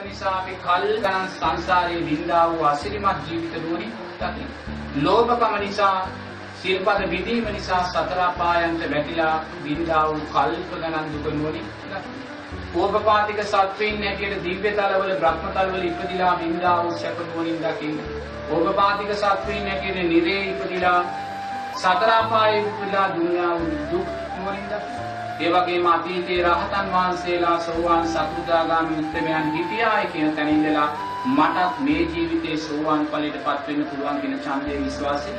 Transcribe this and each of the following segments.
නිසා අපි කල් ගණන් සංසාරයේ විඳා වූ අසිරිමත් ජීවිත නුවණින් දකින්න. ලෝභකම නිසා සිල්පද විදීම නිසා සතර අපායන්ට වැටිලා විඳා වූ කල්ප ගණන් දුක නුවණින් දකින්න. ඕපපාතික සත්වයින් හැටියට දිව්‍ය තලවල බ්‍රහ්ම තලවල ඉපදිලා විඳා වූ සැප නුවණින් දකින්න. ඕපපාතික සත්වයින් හැටියට නිරේ ඉපදිලා සතර අපායේ ඉපදිලා දුන්නා වූ දුක් නුවණින් දකින්න. ඒ වගේම අතීතයේ රහතන් වහන්සේලා සෝවාන් සකෘදාගාමී උත්තමයන් හිටියායි කියන තැන ඉඳලා මටත් මේ ජීවිතේ සෝවාන් ඵලයටපත් වෙන්න පුළුවන් කියන ඡන්දයේ විශ්වාසය.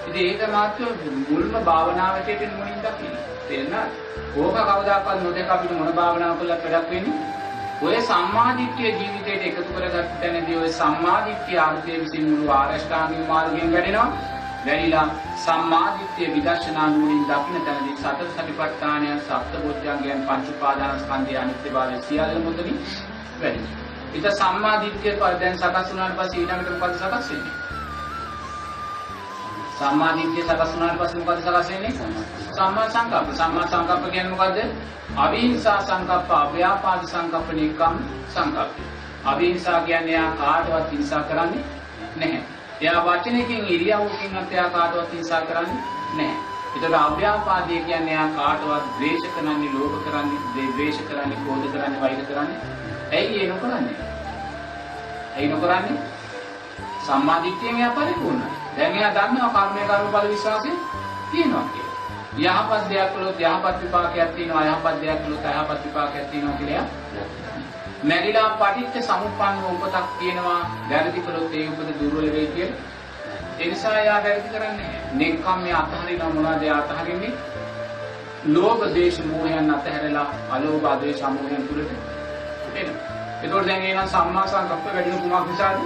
ඉතින් ඒක මාත්‍ය මුල්ම භාවනාවට තියෙන නුවණින් දකින්න. තේරෙනවද? ඕක කවදාකවත් නොදක අපිට මොන භාවනාවක් කළත් වැඩක් වෙන්නේ. ඔය සම්මාදිට්ඨිය ජීවිතයට එකතු කරගත්ත තැනදී ඔය සම්මාදිට්ඨිය ආර්ථය විසින් මුළු ආරෂ්ඨාංගික මාර්ගයෙන් වැඩෙනවා. වැඩිලා සම්මාදිට්ඨිය විදර්ශනා නුවණින් දකින්න තැනදී සතර සතිපට්ඨානය, සප්තබොධ්‍යංගයන්, පංච උපාදානස්කන්ධය, අනිත්‍යභාවය සියල්ල මොතනින් වැඩි. ඊට සම්මාදිට්ඨිය පරිදෙන් සකස් වුණාට පස්සේ ඊළඟට මොකද සකස් වෙන්නේ? සම්මාදිට්ඨිය සකස් වුණාට පස්සේ මොකද සකස් වෙන්නේ? සම්මා සංකප්ප. සම්මා සංකප්ප කියන්නේ මොකද්ද? අවිහිංසා සංකප්ප, අව්‍යාපාද සංකප්ප, නික්කම් සංකප්ප. අවිහිංසා කියන්නේ යා කාටවත් හිංසා කරන්නේ නැහැ. එයා වචනකින් ඉරියව්වකින්වත් එයා කාටවත් හිංසා කරන්නේ නැහැ. ඒතර අව්‍යාපාදයේ කියන්නේ එයා කාටවත් ද්වේෂ කරන්නේ, ලෝභ කරන්නේ, ද්වේෂ කරන්නේ, ක්‍රෝධ කරන්නේ, වෛර කරන්නේ. ඇයි ඒ නොකරන්නේ? ඇයි නොකරන්නේ? සම්මාදිට්ඨියෙන් එයා පරිපූර්ණයි. දැන් එයා දන්නවා කර්මය කර්මඵල විශ්වාසය තියෙනවා කියලා. යහපත් දෙයක් කළොත් යහපත් විපාකයක් තියෙනවා, අයහපත් දෙයක් කළොත් අයහපත් විපාකයක් තියෙනවා කියලා. මැරිලා පටිච්ච සමුප්පන්න උපතක් තියෙනවා. වැරදි කළොත් ඒ උපත දුර්වල වෙයි කියලා. ඒ නිසා එයා වැරදි කරන්නේ නැහැ. නෙක්ඛම්මය අතහරිනවා. මොනවද එයා අතහරින්නේ? ලෝභ, දේශ, මෝහයන් අතහැරලා අලෝභ, ආදේශ, මෝහයන් තුලට එනවා. ඒතකොට දැන් එනවා සම්මා සංකප්ප වැඩි කුමක් නිසාද?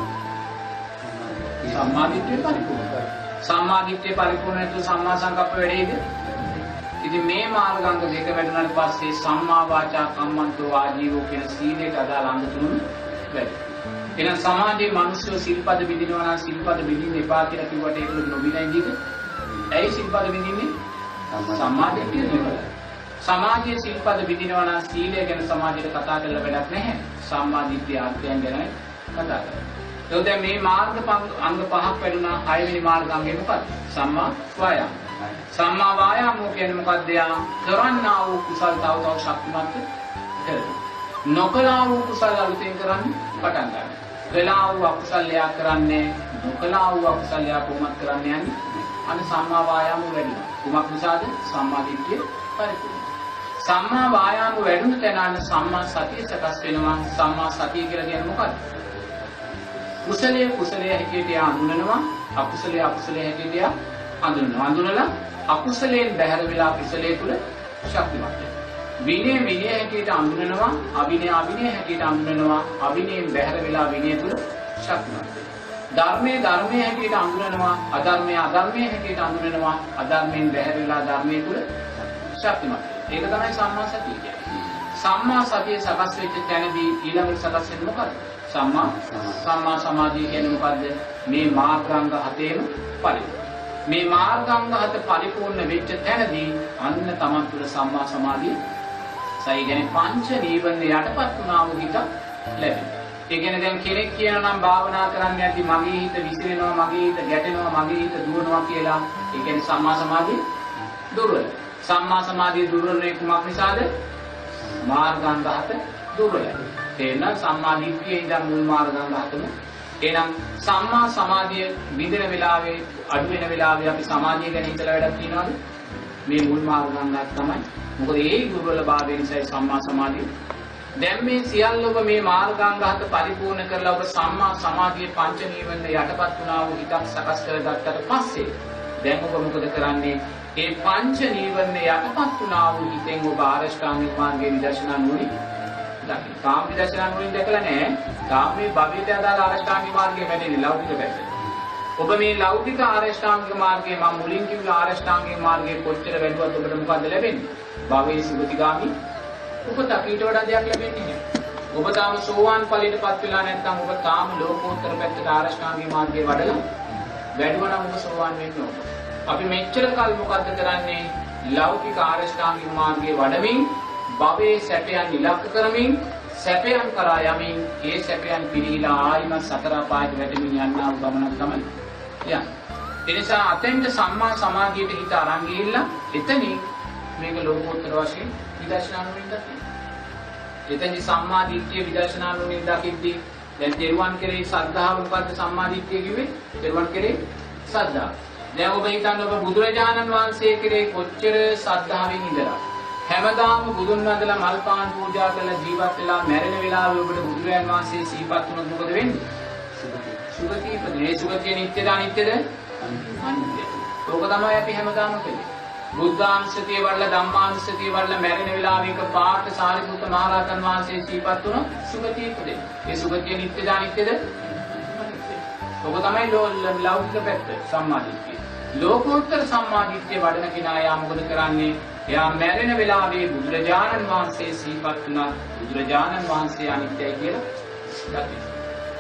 සම්මාදිට්ඨිය පරිපූර්ණයි. සම්මාදිට්ඨිය පරිපූර්ණ නැතුව සම්මා සංකප්ප වැඩිද? ඉතින් මේ මාර්ගාංග දෙක වැඩුණාට පස්සේ සම්මා වාචා කම්මන්තෝ ආජීවෝ කියන සීලයට අදාළ අංග තුන වැඩි. එහෙනම් සමාජයේ මිනිස්සු සිල්පද විදිනවා නම් සිල්පද විදින්න එපා කියලා කිව්වට ඒක නොවිනයි නේද? ඇයි සිල්පද විදින්නේ? සම්මාදිට්ඨිය නෙවෙයි. සමාජයේ සිල්පද විදිනවා නම් සීලය ගැන සමාජයට කතා කරලා වැඩක් නැහැ. සම්මාදිට්ඨිය ආර්ථයන් ගැන කතා කරනවා. දැන් මේ මාර්ග අංග පහක් වැඩුණා. 6 වෙනි මාර්ගාංගය මොකක්ද? සම්මා වායාම. සම්මා වායාමෝ කියන්නේ මොකක්ද? යා කරන්නා වූ කුසල් තව තව ශක්තිමත් කරනවා. නොකලා වූ කුසල් අලුතෙන් කරන්න පටන් ගන්නවා. කළා වූ අකුසල් යා කරන්නේ, නොකලා වූ අකුසල් යා කොහොමද කරන්නේ යන්නේ? අන්න සම්මා වායාමෝ වැඩිනවා. කුමක් නිසාද? සම්මා දිට්ඨිය පරිපූර්ණ. සම්මා වායාමෝ වැඩුණු තැන අන්න සම්මා සතිය සකස් වෙනවා. සම්මා සතිය කියලා කියන්නේ මොකක්ද? කුසලයේ කුසලයේ හැටියට හඳුනනවා, අකුසලයේ අකුසලයේ හැටියට හඳුනනවා. හඳුනලා අකුසලයෙන් බැහැර වෙලා කුසලයේ තුල ශක්තිමත් වෙනවා. විනය විනය හැටියට හඳුනනවා, අවිනය අවිනය හැටියට හඳුනනවා, අවිනයෙන් බැහැර වෙලා විනය තුල ශක්තිමත් වෙනවා. ධර්මයේ ධර්මයේ හැටියට හඳුනනවා, අධර්මයේ අධර්මයේ හැටියට හඳුනනවා, අධර්මයෙන් බැහැර වෙලා ධර්මයේ තුල ශක්තිමත් වෙනවා. ඒක තමයි සම්මා සතිය කියන්නේ. සම්මා සතිය සකස් වෙච්ච තැනදී ඊළඟට සකස් වෙන්නේ මොකද්ද? සම්මා සමාධිය කියන්නේ මොකද්ද? මේ මාර්ගාංග හතේම පරිපූර්ණ. මේ මාර්ගාංග හත පරිපූර්ණ වෙච්ච තැනදී අන්න තමන් තුළ සම්මා සමාධිය සයි කියන්නේ පංච නීවරණ යටපත් වුණා වූ හිත ලැබෙනවා. ඒ කියන්නේ දැන් කෙනෙක් කියනවා නම් භාවනා කරන්න යද්දි මගේ හිත විසිරෙනවා, මගේ හිත ගැටෙනවා, මගේ හිත දුවනවා කියලා. ඒ කියන්නේ සම්මා සමාධිය දුර්වල. සම්මා සමාධිය දුර්වල වෙන්නේ කුමක් නිසාද? මාර්ගාංග හත දුර්වලයි. තේරෙනවද? සම්මා දිට්ඨියේ ඉඳන් මුල් මාර්ගාංග හතම. එහෙනම් සම්මා සමාධිය විඳින වෙලාවේ අඩු වෙන වෙලාවේ අපි සමාධිය ගැන හිතලා වැඩක් තියනවාද? මේ මුල් මාර්ගාංගات තමයි. මොකද ඒ දුර්වලභාවය නිසා සම්මා සමාධිය. දැන් මේ සියල්ල ඔබ මේ මාර්ගාංග හත පරිපූර්ණ කරලා ඔබ සම්මා සමාධියේ පංච නීවරණ යටපත් වුණා වූ හිතක් සකස් කරගත්තට පස්සේ දැන් ඔබ මොකද කරන්නේ? ඒ පංච නීවරණ යටපත් වුණා වූ හිතෙන් ඔබ ආරෂ්ඨාංගික මාර්ගයේ විදර්ශනා නුවණින් දකින්න. කාම විදර්ශනා නුවණින් දැකලා නැහැ. කාම මේ භවයට අදාළ ආරෂ්ඨාංගික මාර්ගයේ වැඩෙන්නේ ලෞකික පැත්තට. ඔබ මේ ලෞකික ආරෂ්ඨාංගික මාර්ගයේ මම මුලින් කිව්ව ආරෂ්ඨාංගික මාර්ගයේ කොච්චර වැඩුවත් ඔබට මොකද ලැබෙන්නේ? භවයේ සුගතිගාමි උපතක් ඊට වඩා දෙයක් ලැබෙන්නේ නැහැ. ඔබ තාම සෝවාන් ඵලයටපත් වෙලා නැත්නම් ඔබ තාම ලෝකෝත්තර පැත්තට ආරෂ්ඨාංගික මාර්ගයේ වඩලා වැඩුවා නම් ඔබ සෝවාන් වෙන්න ඕන. අපි මෙච්චර කල් මොකද්ද කරන්නේ? ලෞකික ආරෂ්ඨාංගික මාර්ගයේ වඩමින් භවයේ සැපයන් ඉලක්ක කරමින් සැපයන් කරා යමින් ඒ සැපයන් පිරීලා ආයිම සතර අපායට වැටෙමින් යනවා ගමනක් තමයි යන්නේ. ඒ නිසා අතෙන්ද සම්මා සමාධියට හිත අරන් ගිහිල්ලා එතනින් මේක ලෝකෝත්තර වශයෙන් විදර්ශනා නුවණින් දකින්න. එතනදි සම්මා දිට්ඨිය විදර්ශනා නුවණින් දකිද්දී දැන් දේරුවන් කෙරෙහි ශ්‍රද්ධාව මොකද්ද සම්මා දිට්ඨිය කිව්වේ? දේරුවන් කෙරෙහි ශ්‍රද්ධාව. දැන් ඔබ හිතන්න ඔබ බුදුරජාණන් වහන්සේ කෙරෙහි කොච්චර ශ්‍රද්ධාවෙන් ඉඳලා හැමදාම බුදුන් වහන්සේලා මල් පාන් පූජා කරලා ජීවත් වෙලා මැරෙන වෙලාවේ ඔබට බුදුරජාණන් වහන්සේ සිහිපත් වුණොත් මොකද වෙන්නේ? සුගතිය ඉපදෙන්නේ. සුගතිය නිට්ටයද අනිත්‍යද? අනිත්‍යයි. ඕක තමයි අපි හැමදාම කරන්නේ. බුද්ධාංශතිය වඩලා ධම්මාංශතිය වඩලා මැරෙන වෙලාවේ එක පාට සාරිපුත්ත මහ රහතන් වහන්සේ සිහිපත් වුණොත් සුගතිය ඉපදෙන්නේ. ඒ සුගතිය නිට්ටයද අනිත්‍යද? අනිත්‍යයි. ඕක තමයි ලෞකික පැත්ත සම්මාදිට්ඨිය. ලෝකෝත්තර සම්මාදිට්ඨිය වඩන කෙනා යා මොකද කරන්නේ? එයා මැරෙන වෙලාවේ බුදුරජාණන් වහන්සේ සිහිපත් වුණා බුදුරජාණන් වහන්සේ අනිත්‍යයි කියලා දකිනවා.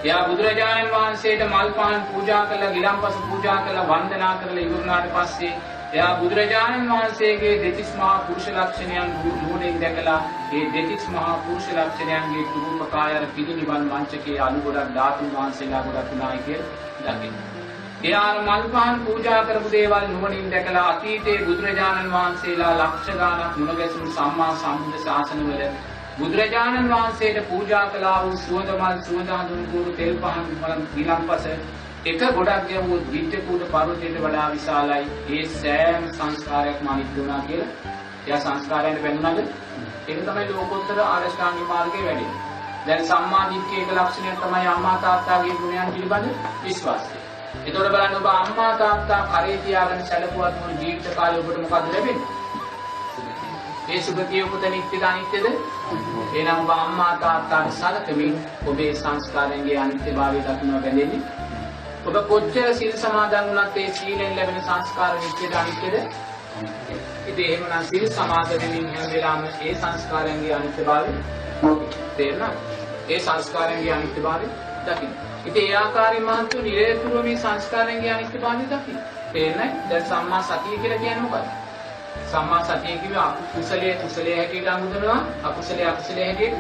එයා බුදුරජාණන් වහන්සේට මල් පහන් පූජා කරලා ගිලම්පස පූජා කරලා වන්දනා කරලා ඉවරනාට පස්සේ එයා බුදුරජාණන් වහන්සේගේ දෙතිස් මහා පුරුෂ ලක්ෂණයන් නුවණින් දැකලා ඒ දෙතිස් මහා පුරුෂ ලක්ෂණයන්ගේ තුරුපකාය අර පිළිනිවන් මංචකයේ අනු ගොඩක් ධාතුන් වහන්සේලා ගොඩක් උනායි කියලා දකිනවා. එයා මල් පහන් පූජා කරපු දේවල් නුවණින් දැකලා අතීතයේ බුදුරජාණන් වහන්සේලා ලක්ෂ ගාණක් මුණ ගැසුණු සම්මා සම්බුද්ධ ශාසනවල බුදුරජාණන් වහන්සේට පූජා කළා වූ සුවඳ මල් සුවඳ හඳුන් කුරු තෙල් පහන් ගිලම්පස එක ගොඩක් ගැවුවොත් විද්‍ය කූට පර්වතයට වඩා විශාලයි. ඒ සෑම සංස්කාරයක්ම අනිත්‍ය වුණා කියලා එයා සංස්කාරයෙන් බැඳුනද? ඒක තමයි ලෝකෝත්තර ආරෂ්ඨාංගික මාර්ගයේ වැඩි. දැන් සම්මා දිට්ඨියේ එක ලක්ෂණය තමයි අම්මා තාත්තාගේ ගුණයන් පිළිබඳ විශ්වාසය. එතකොට බලන්න ඔබ අම්මා තාත්තා කරේ තියාගෙන සැලකුවත් මුළු ජීවිත කාලේ ඔබට මොකද ලැබෙන්නේ? ඒ සුගතිය උපත නිත්‍යද අනිත්‍යද? එහෙනම් ඔබ අම්මා තාත්තාට සලකමින් ඔබේ සංස්කාරයන්ගේ අනිත්‍යභාවය දක්වනවා බැඳෙන්නේ. ඔබ කොච්චර සීල සමාදන් වුණත් ඒ සීලෙන් ලැබෙන සංස්කාර නිත්‍යද අනිත්‍යද? ඉතින් එහෙමනම් සීල සමාදන් වෙමින් හැම වෙලාවෙම ඒ සංස්කාරයන්ගේ අනිත්‍යභාවය තේරෙනවද? ඒ සංස්කාරයන්ගේ අනිත්‍යභාවය දකින්න. ඉතින් ඒ ආකාරයෙන් මහන්තු නිරේතුරුව මේ සංස්කාරයන්ගේ අනිත්‍යභාවය දකින්න. තේරෙනවද? දැන් සම්මා සතිය කියලා කියන්නේ මොකක්ද? සම්මා සතිය කිව්වේ අකුසලයේ කුසලයේ හැටියට අඳුනනවා, අකුසලයේ අකුසලයේ හැටියට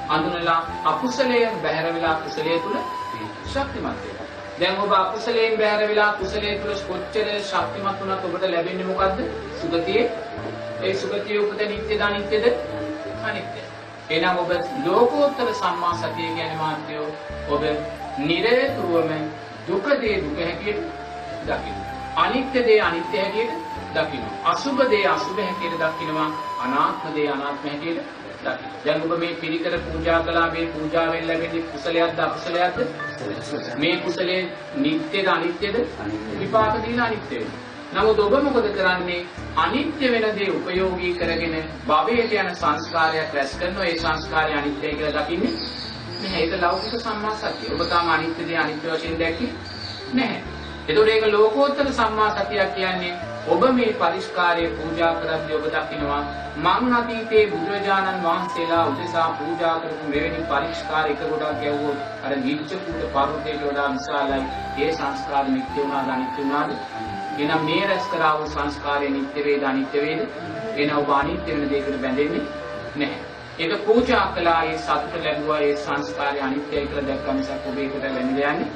අඳුනලා අකුසලයෙන් බැහැර වෙලා කුසලයේ තුල ශක්තිමත් වෙනවා. දැන් ඔබ අකුසලයෙන් බැහැර වෙලා කුසලයේ තුල කොච්චර ශක්තිමත් වුණත් ඔබට ලැබෙන්නේ මොකද්ද? සුගතියේ. ඒ සුගතියේ උපත නිත්‍යද අනිත්‍යද? අනිත්‍යයි. එහෙනම් ඔබ ලෝකෝත්තර සම්මා සතිය කියන්නේ මාත්‍යෝ ඔබ නිරේතුරුවම දුක දේ දුක හැටියට දකින්න. අනිත්‍ය දේ අනිත්‍ය හැටියට දකින්න. අසුභ දේ අසුභ හැටියට දකින්නවා. අනාත්ම දේ අනාත්ම හැටියට දකින්න. දැන් ඔබ මේ පිළිකර පූජා කළා මේ පූජාවෙන් ලැබෙන්නේ කුසලයක්ද අකුසලයක්ද? මේ කුසලයේ නිට්ටයද අනිත්‍යද? විපාක දීලා අනිත්‍ය වෙනවා. නමුත් ඔබ මොකද කරන්නේ? අනිත්‍ය වෙන දේ උපයෝගී කරගෙන භවයට යන සංස්කාරයක් රැස් කරනවා. ඒ සංස්කාරය අනිත්‍යයි කියලා දකින්නේ නැහැ. ඒක ලෞකික සම්මා සතිය. ඔබ තාම අනිත්‍ය දේ අනිත්‍ය වශයෙන් දැක්කේ නැහැ. එතකොට ඒක ලෝකෝත්තර සම්මා සතියක් කියන්නේ ඔබ මේ පරිස්කාරයේ පූජා කරද්දී ඔබ දකිනවා මං අතීතයේ බුදුරජාණන් වහන්සේලා උදෙසා පූජා කරපු මෙවැනි පරිස්කාර එක ගොඩක් ගැව්වොත් අර නිච්ච කුඩ පර්වතයට වඩා විශාලයි. ඒ සංස්කාර නිත්‍ය වුණාද අනිත්‍ය වුණාද? එහෙනම් මේ රැස් කරා වූ සංස්කාරය නිත්‍ය වේද අනිත්‍ය වේද? එහෙනම් ඔබ අනිත්‍ය වෙන දෙයකට බැඳෙන්නේ නැහැ. ඒක පූජා කළා ඒ සතුට ලැබුවා ඒ සංස්කාරය අනිත්‍යයි කියලා දැක්ක මිසක් ඔබ ඒකට බැඳලා යන්නේ.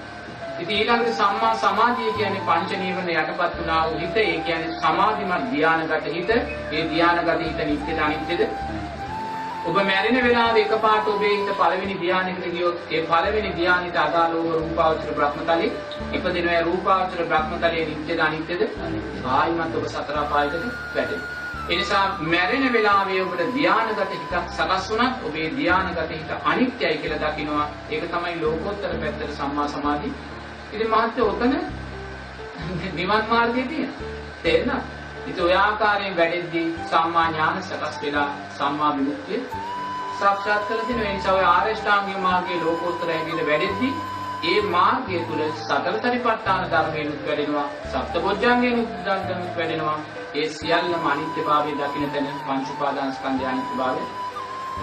ඉතින් ඊළඟට සම්මා සමාධිය කියන්නේ පංච නීවරණ යටපත් වුණා වූ හිත. ඒ කියන්නේ සමාධිමත් ධානයගත හිත. ඒ ධානයගත හිත නිත්‍යද අනිත්‍යද? ඔබ මැරෙන වෙලාවේ එකපාරට ඔබේ හිත පළවෙනි ධානයකට ගියොත් ඒ පළවෙනි ධානයට අදාළව රූපාවචර බ්‍රහ්මතලයේ ඉපදිනවා. ඒ රූපාවචර බ්‍රහ්මතලයේ නිත්‍යද අනිත්‍යද? ආයිමත් ඔබ සතර අපායකට වැටෙනවා. ඒ නිසා මැරෙන වෙලාවේ ඔබට ධානයගත හිතක් සකස් වුණත් ඔබේ ධානයගත හිත අනිත්‍යයි කියලා දකිනවා. ඒක තමයි ලෝකෝත්තර පැත්තට සම්මා සමාධි. ඉතින් මහත්ය ඔතන නිවන් මාර්ගයේ තියෙන. තේරෙනවද? ඉතින් ඔය ආකාරයෙන් වැඩෙද්දී සම්මා ඥාන සකස් වෙලා සම්මා විමුක්තිය සාක්ෂාත් කර දෙනවා. ඒ නිසා ඔය ආරෂ්ඨාංගික මාර්ගයේ ලෝකෝත්තර හැටියට වැඩෙද්දී ඒ මාර්ගය තුල සතර සතිපට්ඨාන ධර්මයන්ුත් වැඩෙනවා, සප්තබොධ්‍යංගයන්ුත් වැඩෙනවා. ඒ සියල්ලම අනිත්‍යභාවය දකින්න තැන පංච උපාදාන ස්කන්ධය අනිත්‍යභාවය.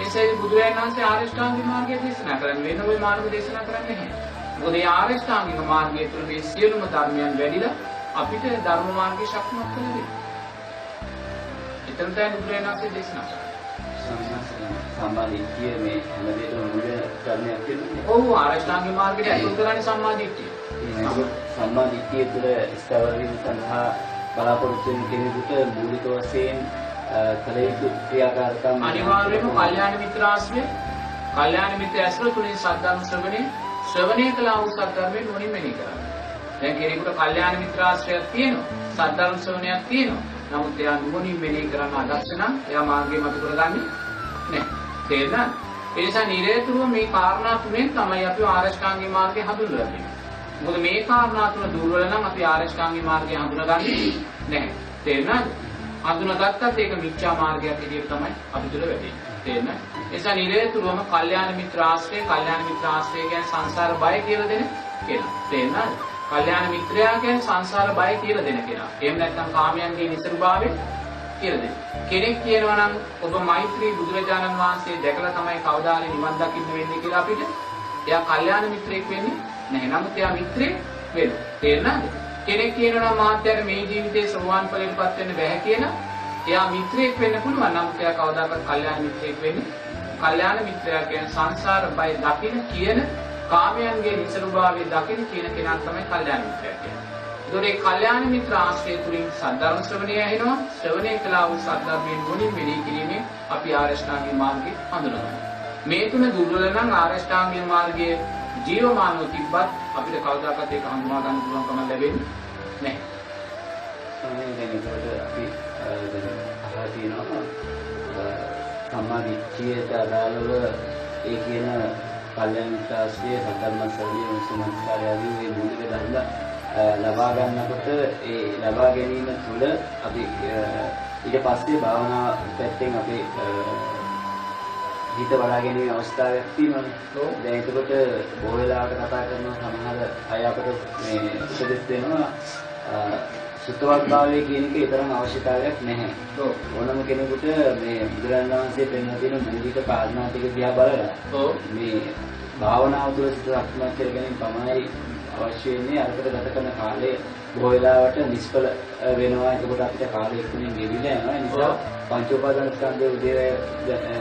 එසේ බුදුරජාණන් වහන්සේ ආරෂ්ඨාංගික මාර්ගය දේශනා කරන්නේ වෙන ඔය මාර්ග දේශනා කරන්නේ නැහැ. මොකද ඒ ආරෂ්ඨාංගික මාර්ගය තුළ මේ සියලුම ධර්මයන් වැඩිලා අපිට ධර්ම මාර්ගයේ ශක්තිමත් කරගන්න. එතන තමයි බුදුරජාණන් වහන්සේ දේශනා කරන්නේ. සම්මාදිට්ඨිය මේ හැමදේටම මුල කරණයක් තියෙනවා. ඔව් ආරෂ්ඨාංගික මාර්ගයට අතුල් කරන්නේ සම්මාදිට්ඨිය. සම්මාදිට්ඨිය තුළ ස්ථාවර වීම සඳහා බලාපොරොත්තු වෙන කෙනෙකුට මූලික වශයෙන් කළ යුතු ක්‍රියාකාරකම් අනිවාර්යයෙන්ම කල්යාණ මිත්‍ර ආශ්‍රය, කල්යාණ මිත්‍ර ආශ්‍රය තුලින් සද්ධර්ම ශ්‍රවණය කළා වූ සද්ධර්මයෙන් නුවණින් මෙහි කරන්නේ. දැන් කෙනෙකුට කල්යාණ මිත්‍ර ආශ්‍රයයක් තියෙනවා, සද්ධර්ම ශ්‍රවණයක් තියෙනවා. නමුත් එයා නුවණින් මෙහි කරන්න අදක්ෂ නම් එයා මාර්ගය මත කරගන්නේ නැහැ. තේරුණාද? ඒ නිසා නිරේතුරුව මේ කාරණා තුනෙන් තමයි අපි ආරෂ්ඨාංගික මාර්ගය හඳුන්වලා තියෙන්නේ. මොකද මේ කාරණා තුන දුර්වල නම් අපි ආරෂ්ඨාංගික මාර්ගය හඳුනගන්නේ නැහැ. තේරුණාද? හඳුනාගත්තත් ඒක මිච්ඡා මාර්ගයක් විදිහට තමයි අපි තුල වෙන්නේ. තේරුණාද? ඒ නිසා නිරේතුරුවම කල්යාණ මිත්‍ර ආශ්‍රය, කල්යාණ මිත්‍ර ආශ්‍රය කියන්නේ සංසාර බය කියලා දෙන කෙනා. තේරුණාද? කල්යාණ මිත්‍රයා කියන්නේ සංසාර බය කියලා දෙන කෙනා. එහෙම නැත්නම් කාමයන්ගේ නිසරුභාවය කියලා දෙන. කෙනෙක් කියනවා නම් ඔබ මෛත්‍රී බුදුරජාණන් වහන්සේ දැකලා තමයි කවදාද නිවන් දකින්න වෙන්නේ කියලා අපිට. එයා කල්යාණ මිත්‍රයෙක් වෙන්නේ නැහැ. නමුත් එයා මිත්‍රයෙක් වෙනවා. තේරුණාද? කෙනෙක් කියනවා නම් මාත්‍යාට මේ ජීවිතේ සෝවාන් ඵලයටපත් වෙන්න බැහැ කියලා. එයා මිත්‍රයෙක් වෙන්න පුළුවන්. නමුත් එයා කවදාකවත් කල්යාණ මිත්‍රයෙක් වෙන්නේ. කල්යාණ මිත්‍රයා කියන්නේ සංසාර බය දකින්න කියන කාමයන්ගේ නිසරුභාවය දකින්න කියන කෙනා තමයි කල්යාණ මිත්‍රයා කියන්නේ. ඒතකොට මේ කල්යාණ මිත්‍ර ආශ්‍රය තුලින් සද්ධර්ම ශ්‍රවණය ඇහෙනවා. ශ්‍රවණය කළා වූ සද්ධර්මයෙන් නුවණින් මෙහි කිරීමෙන් අපි ආරෂ්ඨාංගික මාර්ගය හඳුනගන්නවා. මේ තුන දුර්වල නම් ආරෂ්ඨාංගික මාර්ගයේ ජීවමානව තිබ්බත් අපිට කවදාකවත් ඒක හඳුනා ගන්න පුළුවන්කම ලැබෙන්නේ නැහැ. දැන් ඒකට අපි අහලා තියෙනවා සම්මාදිට්ඨියට අදාළව ඒ කියන කල්යාණ මිත්‍ර ආශ්‍රය සද්ධර්ම ශ්‍රවණය සුමස්කාරය ආදී මේ මූලික ධර්ම ලබා ගන්නකොට ඒ ලබා ගැනීම තුළ අපි ඊට පස්සේ භාවනා පැත්තෙන් අපේ හිත වඩා ගැනීමේ අවස්ථාවක් තියෙනවානේ. දැන් එතකොට බොහෝ වෙලාවට කතා කරන සමහර අය අපිට මේ උපදෙස් දෙනවා සුත්තවත් භාවයේ කියන එක ඊතරම් අවශ්‍යතාවයක් නැහැ. ඕනම කෙනෙකුට මේ බුදුරජාණන් වහන්සේ පෙන්වා දෙන මූලික කාරණා ටික දිහා බලලා මේ භාවනාව තුළ සිත සක්මන් කර ගැනීම පමණයි අවශ්‍ය වෙන්නේ. අරකට ගත කරන කාලය බොහෝ වෙලාවට නිෂ්ඵල වෙනවා. එතකොට අපිට කාලය ඉක්මනින් ගෙවිලා යනවා. ඒ නිසා පංච උපාදාන ස්කන්ධයේ උදේ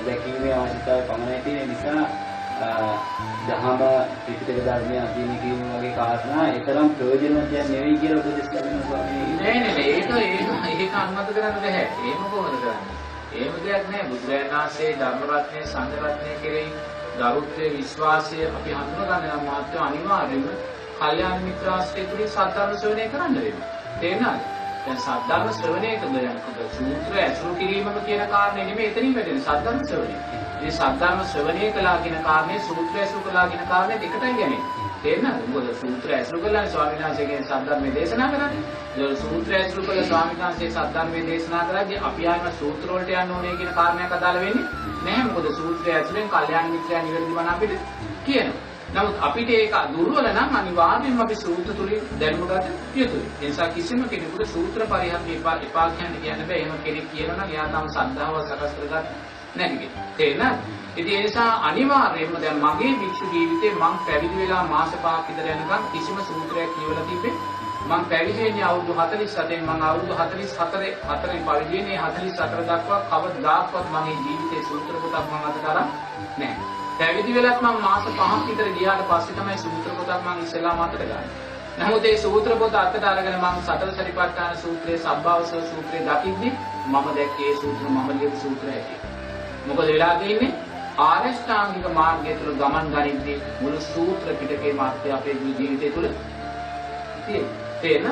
දැකීමේ අවශ්‍යතාවය පමණයි තියෙන නිසා දහම ත්‍රිපිටක ධර්මය අධ්‍යයනය කිරීම වගේ කාරණා ඒතරම් ප්‍රයෝජනවත් දෙයක් නෙවෙයි කියලා උපදෙස් ලැබෙනවා ස්වාමීනි. නෑ ඒක අනුමත කරන්න බෑ. එහෙම කොහොමද කරන්නේ? එහෙම දෙයක් නෑ. බුදුරජාණන් වහන්සේ ධර්ම රත්නයේ සංඝ රත්නයේ කෙරෙහි ගරුත්වයේ විශ්වාසය අපි හඳුනා ගන්න නම් මාත්‍ය අනිවාර්යයෙන්ම කල්යාණ මිත්‍ර ආශ්‍රය තුලින් සද්ධර්ම ශ්‍රවණය කරන්න වෙනවා. තේරුණාද? දැන් සද්ධර්ම ශ්‍රවණය කරනකොට සූත්‍ර ඇසුරු කිරීමම කියන කාරණේ නෙමෙයි එතනින් වැටෙන්නේ සද්ධර්ම ශ්‍රවණය. මේ සද්ධර්ම ශ්‍රවණය කළා කියන කාරණේ සූත්‍ර ඇසුරු කළා කියන කාරණේ දෙකටයි යන්නේ. තේරුණාද? මොකද සූත්‍ර ඇසුරු කළා ස්වාමීන් වහන්සේගේ සද්ධර්මයේ දේශනා කරන්නේ. ඒ සූත්‍ර ඇසුරු කළ ස්වාමීන් වහන්සේ සද්ධර්මයේ දේශනා කරද්දී අපි ආයම සූත්‍ර වලට යන්න ඕනේ කියන කාරණයක් අදාළ වෙන්නේ නැහැ. මොකද සූත්‍රය ඇසුරෙන් කල්යාණ මිත්‍රයා නිවැරදි මන අපිට කියනවා. නමුත් අපිට ඒක දුර්වල නම් අනිවාර්යයෙන්ම අපි සූත්‍ර තුලින් දැනුම ගත යුතුයි. ඒ නිසා කිසිම කෙනෙකුට සූත්‍ර පරිහරණය එපා කියන්න බෑ. එහෙම කෙනෙක් කියනවා නම් එයා තම සද්ධාව සකස් කරගන්න නැති කෙනෙක්. තේරෙනවද? ඉතින් ඒ නිසා අනිවාර්යයෙන්ම දැන් මගේ භික්ෂු ජීවිතේ මං පැවිදි වෙලා මාස 5ක් විතර යනකම් කිසිම සූත්‍රයක් කියවලා තිබ්බේ මං පැවිදි වෙන්නේ අවුරුදු 47න් මං අවුරුදු 44 පරිදිනේ 44 දක්වා කවදාවත් මගේ ජීවිතේ සූත්‍ර පොතක් මං අත කරා නැහැ. පැවිදි වෙලත් මම මාස 5ක් විතර ගියාට පස්සේ තමයි සූත්‍ර පොතක් මම ඉස්සෙල්ලාම අතට ගන්නේ. නමුත් ඒ සූත්‍ර පොත අතට අරගෙන මම සතර සතිපට්ඨාන සූත්‍රයේ සබ්බාවසව සූත්‍රයේ දකිද්දි මම දැක්කේ ඒ සූත්‍ර මම ලියපු සූත්‍රය හැටියට. මොකද වෙලා තියෙන්නේ ආරෂ්ඨාංගික මාර්ගය තුළ ගමන් ගනිද්දී මුළු සූත්‍ර පිටකේ මාර්ගය අපේ ජීවිතය තුළ තියෙන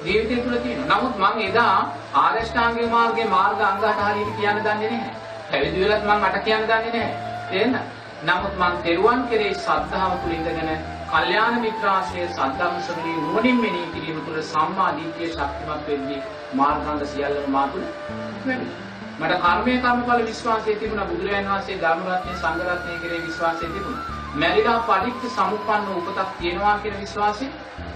ජීවිතය තුළ තියෙනවා. නමුත් මම එදා ආරෂ්ඨාංගික මාර්ගයේ මාර්ග අංග 8 හරියට කියන්න දන්නේ නැහැ. පැවිදි වෙලත් මම අට කියන්න දන්නේ නැහැ. තේරෙනවද? නමුත් මං තෙරුවන් කෙරේ ශ්‍රද්ධාව තුළ ඉඳගෙන කල්යාණ මිත්‍රාශ්‍රයේ සද්ධර්ම ශ්‍රවණී නුවණින් මෙනෙහි කිරීම තුළ සම්මා දිට්ඨිය ශක්තිමත් වෙද්දී මාර්ගාංග සියල්ලම මා තුළ වැඩි. මට කර්මඵල විශ්වාසය තිබුණා. බුදුරජාණන් වහන්සේ ධර්ම රත්නයේ සංඝ රත්නයේ කෙරේ විශ්වාසය තිබුණා. මැරිලා පටිච්ච සමුප්පන්න උපතක් තියෙනවා කියන විශ්වාසය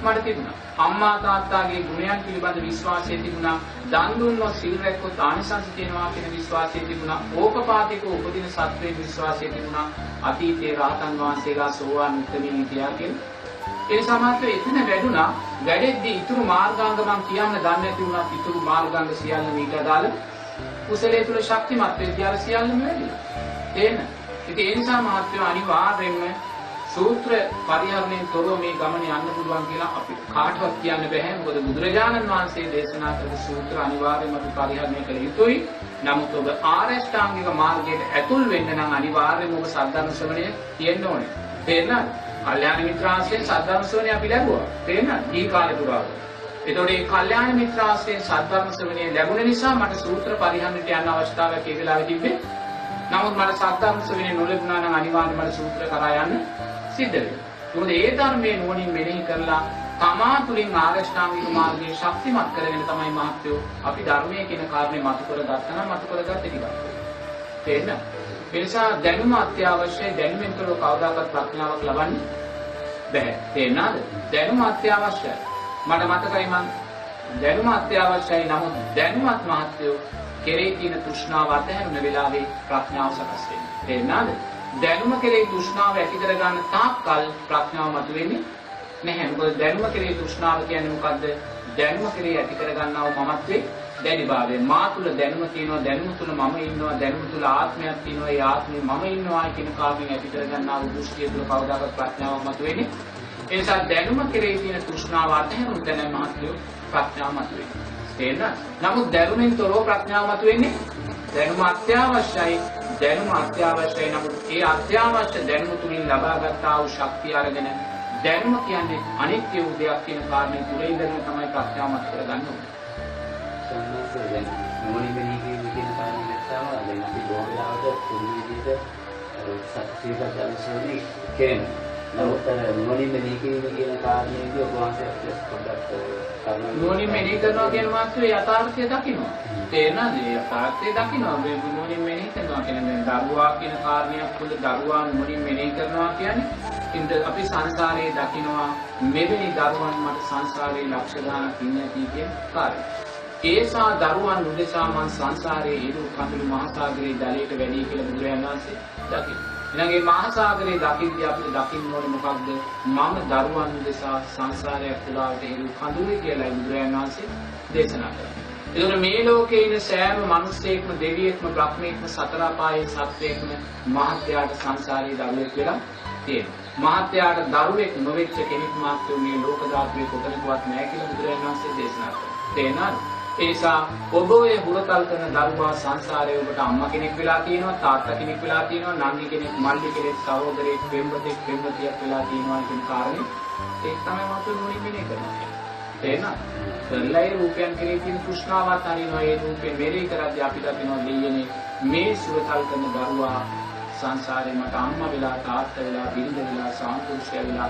මට තිබුණා. අම්මා තාත්තාගේ ගුණයන් පිළිබඳ විශ්වාසය තිබුණා. දන් දුන්නොත් සිල් රැක්කොත් ආනිසංස තියෙනවා කියන විශ්වාසය තිබුණා. ඕපපාතික උපදින සත්‍යයේ විශ්වාසය තිබුණා. අතීතයේ රහතන් වහන්සේලා සෝවාන් උත්තමීන් කියා කියන ඒ සමාත්‍ය එතන වැඩුණා. වැඩෙද්දී ඊතුරු මාර්ගාංග මම කියන්න දන්නේ නැති වුණා. ඊතුරු මාර්ගාංග සියල්ල මීට අදාළ කුසලයේ තුල ශක්තිමත් වෙද්දී අර සියල්ලම වැඩි. තේන. ඉතින් ඒ නිසා මහත්වෝ අනිවාර්යයෙන්ම සූත්‍ර පරිහරණයෙන් තොරව මේ ගමන යන්න පුළුවන් කියලා අපි කාටවත් කියන්න බෑ. මොකද බුදුරජාණන් වහන්සේ දේශනා කළ සූත්‍ර අනිවාර්යයෙන්ම අපි පරිහරණය කළ යුතුයි. නමුත් ඔබ ආරෂ්ඨාංගික මාර්ගයට ඇතුල් වෙන්න නම් අනිවාර්යයෙන්ම ඔබ සද්ධර්ම ශ්‍රවණය තියෙන්න ඕනේ. තේරෙනවද? කල්යාණ මිත්‍රාශ්‍රයෙන් සද්ධර්ම ශ්‍රවණය අපි ලැබුවා. තේරෙනවද? දී කාලේ පුරාවට. එතකොට මේ කල්යාණ මිත්‍රාශ්‍රයෙන් සද්ධර්ම ශ්‍රවණය ලැබුණ නිසා මට සූත්‍ර පරිහරණයට යන්න අවස්ථාවක් ඒ වෙලාවේ තිබ්බේ. නමුත් මට සද්ධර්ම ශ්‍රවණය නොලැබුණා නම් අනිවාර්යයෙන්ම මට සූත්‍ර කරා යන්න සිද්ධ වෙනවා. මොකද ඒ ධර්මයේ නුවණින් මෙනෙහි කරලා තමා තුළින් ආරෂ්ඨාංගික මාර්ගයේ ශක්තිමත් කරගෙන තමයි මහත්වෝ අපි ධර්මයේ කියන කාරණේ මතු කරගත්තා නම් මතු කරගත්තේ ටිකක්. තේරෙනවද? ඒ නිසා දැනුම අත්‍යවශ්‍යයි. දැනුමෙන් තොරව කවදාකවත් ප්‍රඥාවක් ලබන්න බැහැ. තේරෙනවද? දැනුම අත්‍යවශ්‍යයි. මට මතකයි මං දැනුම අත්‍යවශ්‍යයි. නමුත් දැනුමත් මහත්වෝ කෙරේ තියෙන තෘෂ්ණාව අතහැරුණ වෙලාවේ ප්‍රඥාව සකස් වෙනවා. තේරෙනවද? දැනුම කෙරේ තෘෂ්ණාව ඇති කර ගන්න තාක්කල් ප්‍රඥාව මතුවෙන්නේ නැහැ. මොකද දැනුම කෙරේ තෘෂ්ණාව කියන්නේ මොකද්ද? දැනුම කෙරේ ඇති කර ගන්නා වූ මමත්වේ දැඩිභාවය. මා තුල දැනුම තියෙනවා, දැනුම තුල මම ඉන්නවා, දැනුම තුල ආත්මයක් තියෙනවා, ඒ ආත්මේ මම ඉන්නවා කියන කාමෙන් ඇති කර ගන්නා වූ දෘෂ්ටිය තුල කවදාකවත් ප්‍රඥාවක් මතුවෙන්නේ. ඒ නිසා දැනුම කෙරේ තියෙන තෘෂ්ණාව අතහැරුණු තැන මහත්වෝ ප්‍රඥාව මතුවෙන්නේ. තේරෙනවද? නමුත් දැනුමෙන් තොරව ප්‍රඥාව මතුවෙන්නේ දැනුම අත්‍යවශ්‍යයි. දැනුම අත්‍යවශ්‍යයි. නමුත් ඒ අත්‍යවශ්‍ය දැනුම තුලින් ලබාගත්තා වූ ශක්තිය අරගෙන දැනුම කියන්නේ අනිත්‍ය වූ දෙයක් කියන කාරණේ තුල ඉඳන් තමයි ප්‍රඥාව මත කරගන්න ඕනේ. සම්මාසය දැන් මොනින් මෙහි කියන කාරණේ නැත්නම් දැන් අපි බොහෝලාවට පුරුදු විදිහට සත්‍යීක දැනුසෝනේ කියන නමුත් මොනින් මෙහි කියන කාරණේදී ඔබ වහන්සේ පොඩ්ඩක් මොනින් මෙහි කරනවා කියන මාත්‍රේ යථාර්ථය දකින්නවා. තේරෙනවද? යථාර්ථය දකින්නවා. මේ මොනින් මෙහි කරනවා කියන්නේ දරුවා කියන කාරණයක් තුළ දරුවා මොනින් මෙහි කරනවා කියන්නේ ඉන්ද අපි සංසාරයේ දකින්නවා මෙවැනි දරුවන් මට සංසාරයේ ලක්ෂ ගණනක් ඉන්නේ කියන කාර්යය. ඒසා දරුවන් උදෙසා මං සංසාරයේ ඉරු කඳුළු මහ සාගරයේ ජලයට වැඩි කියලා බුදුරජාණන් වහන්සේ දකින්න. ඊළඟේ මහ සාගරයේ දකිද්දී අපිට දකින්න ඕනේ මොකක්ද? මම දරුවන් උදෙසා සංසාරයේ පුරාවට ඉරු කඳුළුයි කියලා බුදුරජාණන් වහන්සේ දේශනා කළා. ඒතර මේ ලෝකේ ඉන්න සෑම මිනිස්සෙක්ම දෙවියෙක්ම බ්‍රහ්මයෙක්ම සතර අපායේ සත්වයෙක්ම මහත්යාට සංසාරයේ දරුවෙක් වෙලා තියෙනවා. මහත්යාට දරුවෙක් නොවෙච්ච කෙනෙක් මාත්‍රෝ මේ ලෝක ධාතුවේ කොතනකවත් නැහැ කියලා බුදුරජාණන් වහන්සේ දේශනා කළා. තේනද? ඒ නිසා ඔබ ඔය හුරතල් කරන දරුවා සංසාරයේ ඔබට අම්මා කෙනෙක් වෙලා තියෙනවා, තාත්තා කෙනෙක් වෙලා තියෙනවා, නංගි කෙනෙක්, මල්ලි කෙනෙක්, සහෝදරයෙක්, පෙම්වතෙක්, පෙම්වතියක් වෙලා තියෙනවා කියන කාරණේ ඒක තමයි මාත්‍රෝ මොනින් මෙනේ කරන්නේ. තේනද? දෙල්ලයි රූපයන් කෙරේ තියෙන තෘෂ්ණාවත් හරිනවා. ඒ රූපේ මෙරේ කරද්දී අපිට අපිනවා දෙයනේ මේ සුරතල් කරන දරුවා සංසාරේ මට අම්මා වෙලා, තාත්තා වෙලා, බිරිඳ වෙලා, සාන්තුෂ්‍ය වෙලා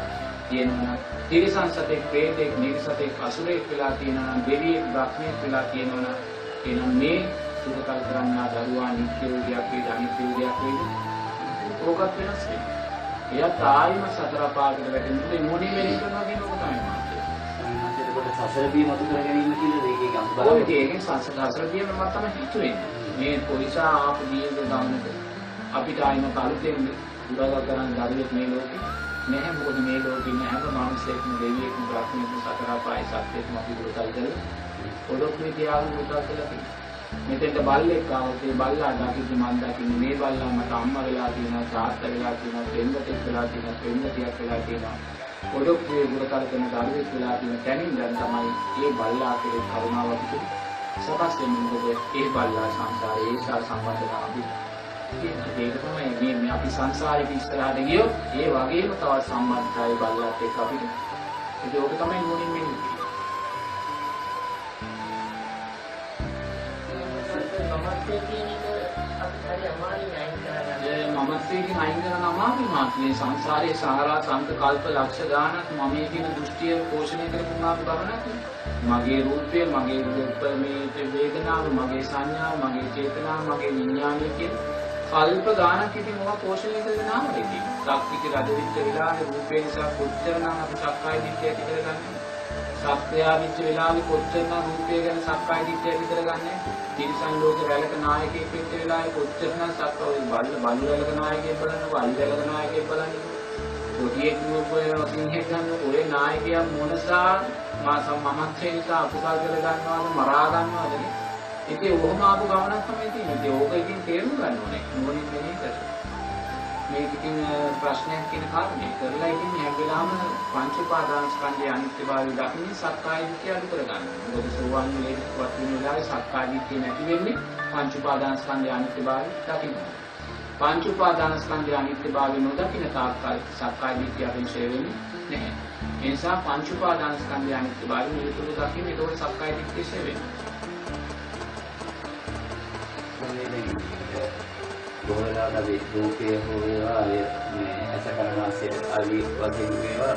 තියෙනවා. තිරිසන් සතෙක්, ප්‍රේතෙක්, නිර්සතෙක්, අසුරෙක් වෙලා තියෙනවා. දෙවියෙක්, බ්‍රහ්මයෙක් වෙලා තියෙනවා. එහෙනම් මේ සුරතල් කරන්නා දරුවා නිත්‍ය වූ දෙයක් වේද, අනිත්‍ය වූ දෙයක් වේද? ඕකත් වෙනස් වෙනවා. එයා තායිම සතර පාගකට වැටෙන්නේ මොනින් මෙලි කරනවා කියන එක තමයි මාත්‍ය. සංසාරේකට සසර බිම මතු කර ගැනීම කියන දෙකේ ගම් බලන්න. ඔය ඒකෙන් සසර බිම මත තමයි හිතුවෙන්නේ. මේ පොලිසා ආපු දීර්ඝ ගමනක අපිට ආයිම කලුතෙන් උදව් කරන දරුවෙක් මේ ලෝකේ නැහැ. මොකද මේ ලෝකේ ඉන්න හැම මිනිසෙක්ම දෙවියෙක්ම බ්‍රහ්මයෙක්ම සතර පායි සත්‍යයක්ම අපි උදව් කරලා පොඩක් මේ තියාගෙන උදව් කරලා තියෙනවා. මෙතෙන්ට බල්ලෙක් ආවොත් ඒ බල්ලා දකින්න මන් දකින්නේ මේ බල්ලා මට අම්මා වෙලා තියෙනවා, තාත්තා වෙලා තියෙනවා, දෙන්නතෙක් වෙලා තියෙනවා, දෙන්නතියක් වෙලා තියෙනවා. පොඩක් මේ උදව් කරන දරුවෙක් වෙලා තියෙන තැනින් දැන් තමයි මේ බල්ලා කෙරේ කරුණාව අපිට සකස් වෙන්නේ. මොකද ඒ බල්ලා සංසාරේ ඒසා සම්බන්ධව අපි ඒක තමයි මේ අපි සංසාරේ ඉස්සරහට ගියොත් ඒ වගේම තවත් සම්බන්ධතාවය බල්ලාත් එක්ක අපිට ඒක තමයි නුවණින් මෙන්නේ. මමත්වයෙන් අයින් කරන අමාරුයි මාත්‍රේ සංසාරයේ සාරා සංක කල්ප ලක්ෂ ගානක් මම කියන දෘෂ්ටිය පෝෂණය කරපු මාත් ගමනක්. මගේ රූපය, මගේ මේ වේදනාව, මගේ සංඥාව, මගේ චේතනාව, මගේ විඥානය කියන කල්ප ගානක් ඉතින් මොනවා පෝෂණය කරගෙන ආවද ඉතින්. සක්විති රජ විච්ච වෙලාවේ රූපේ නිසා කොච්චරනම් අපි සක්කාය දිට්ඨිය ඇති කරගන්නේ. සත්‍යය විච්ච වෙලාවේ කොච්චරනම් රූපය ගැන සක්කාය දිට්ඨිය ඇති කරගන්නේ. තිරිසන් ලෝක රැළක නායකයෙක් වෙච්ච වෙලාවේ කොච්චරනම් සක්කාය බලු රැළක නායකයෙක් බලන්න, වල් රැළක නායකයෙක් බලන්න. කොටියෙක් නෝපේ සිංහෙක් ගන්න ඔය නායකයා මොනසා මමත්වයෙන් නිසා අපුසල් කර ගන්නවද, මරා ගන්නවද? ඉතින් ඔහොම ආපු ගමනක් තමයි තියෙන්නේ. ඒක ඉතින් තේරුම් ගන්න ඕනේ. මොනින් මෙනේ කරලා. මේක ඉතින් ප්‍රශ්නයක් කියන කාරණේ කරලා ඉතින් හැම වෙලාවම පංච උපාදානස්කන්ධයේ අනිත්‍යභාවය දකින්න සක්කාය දිට්ඨිය අඩු කරගන්න. මොකද සෝවාන් වෙලේවත් වෙන වෙලාවේ සක්කාය දිට්ඨිය නැති වෙන්නේ පංච උපාදානස්කන්ධයේ අනිත්‍යභාවය දකින්න. පංච උපාදානස්කන්ධයේ අනිත්‍යභාවය නොදකින්න තාක්කල් සක්කාය දිට්ඨිය අවිෂය වෙන්නේ නැහැ. ඒ නිසා පංච උපාදානස්කන්ධයේ අනිත්‍යභාවය නිරතුරුව දකින්න ඒකෝට සක්කාය දිට්ඨිය ෂේ වෙනවා. බොහෝලා අපි රූපේ හෝ වේවා මේ ඇස කරනාසය ආදී වශයෙන් වේවා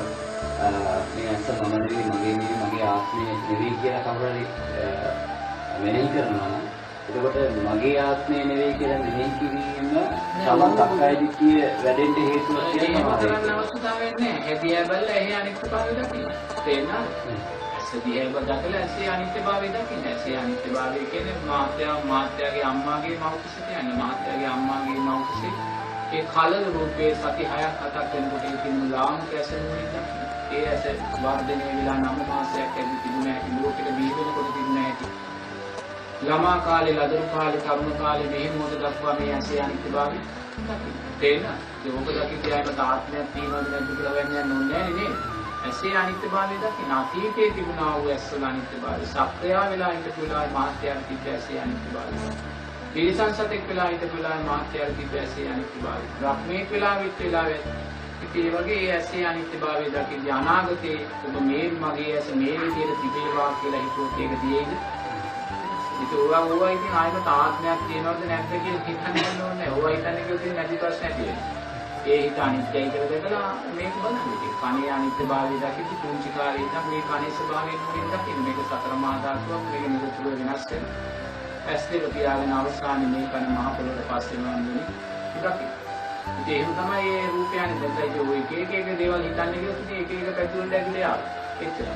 මේ ඇස මම නෙවෙයි මගේ ආත්මය නෙවෙයි කියලා කවුරු හරි මෙනෙහි කරනවා නම් එතකොට මගේ ආත්මය නෙවෙයි කියලා මෙනෙහි කිරීම සමන් සක්කාය දිට්ඨිය වැඩෙන්න හේතුවක් කියලා කරන්න අවශ්‍යතාවයක් නැහැ. හැදියා බලලා එහි අනිත්‍යභාවය දකින්න. තේරෙනවද? ඇසදියා බලලා ඇසේ අනිත්‍යභාවය දකින්න. ඇසේ අනිත්‍යභාවය කියන්නේ මාත්‍යාගේ අම්මාගේ මව්කුස කියන්නේ මාත්‍යාගේ අම්මාගේ මව්කුස ඒ කලල රූපේ සති 6ක් 7ක් වෙනකොට ඒකින් ලාමක ඇසෙන්නේ දකින්න. ඒ ඇස වර්ධනය වෙලා 9 මාසයක් ඇවි තිබුණා ඇති ලෝකෙට බිහි වෙනකොට තිබුණා ඇති. ළමා කාලේ ලදරු කාලේ තරුණ කාලේ මේ මොහොත දක්වා මේ ඇසේ අනිත්‍යභාවය දකින්න. තේරෙනවද? ඒක දකින්න ආත්මයක් තියෙනවද නැද්ද කියලා වෙන්නේ නැහැ නේද? ඇසේ අනිත්‍යභාවය දකින්න. අතීතයේ තිබුණා වූ ඇස්වල අනිත්‍යභාවය සක්‍රියා වෙලා ඉඳපු වෙලාවේ මාත්‍යාවේ තිබ්බ ඇසේ අනිත්‍යභාවය. තිරිසන් සතෙක් වෙලා ඉඳපු වෙලාවේ මාත්‍යාවේ තිබ්බ ඇසේ අනිත්‍යභාවය. බ්‍රහ්මීක වෙලා විත් වෙලාවේ ඉතින් ඒ වගේ ඇසේ අනිත්‍යභාවය දකින්න අනාගතේ ඔබ මේ මගේ ඇස මේ විදිහට තිබේවා කියලා හිතුවොත් ඒක දියේද? ඒක ඕවා ඉතින් ආයෙත් ආත්මයක් තියෙනවද නැද්ද කියලා හිතන්න ඕනේ. ඕවා හිතන්නේ කිව්වොත් නැති ප්‍රශ්නයක් තියෙනවා. ඒ හිත අනිත්‍යයි කියලා දැකලා මේක බලන්න. ඉතින් කණේ අනිත්‍යභාවය දකිද්දි පුංචි කාලේ ඉඳන් මේ කණේ ස්වභාවය මොනින් දකින්න මේක සතර මහා ධාතුවක් මේක නිරතුරුව වෙනස් වෙනවා. ඇස් දෙක පියාගෙන අවසානයේ මේ කන මහ පොළොවට පස්සේ වන්දුනේ දකින්න. ඉතින් එහෙම තමයි මේ රූපයන් දෙකයි ඔය එක දේවල් හිතන්නේ කියලා ඉතින් එක පැතිවල ඇගිලේ ආවා. එච්චරයි.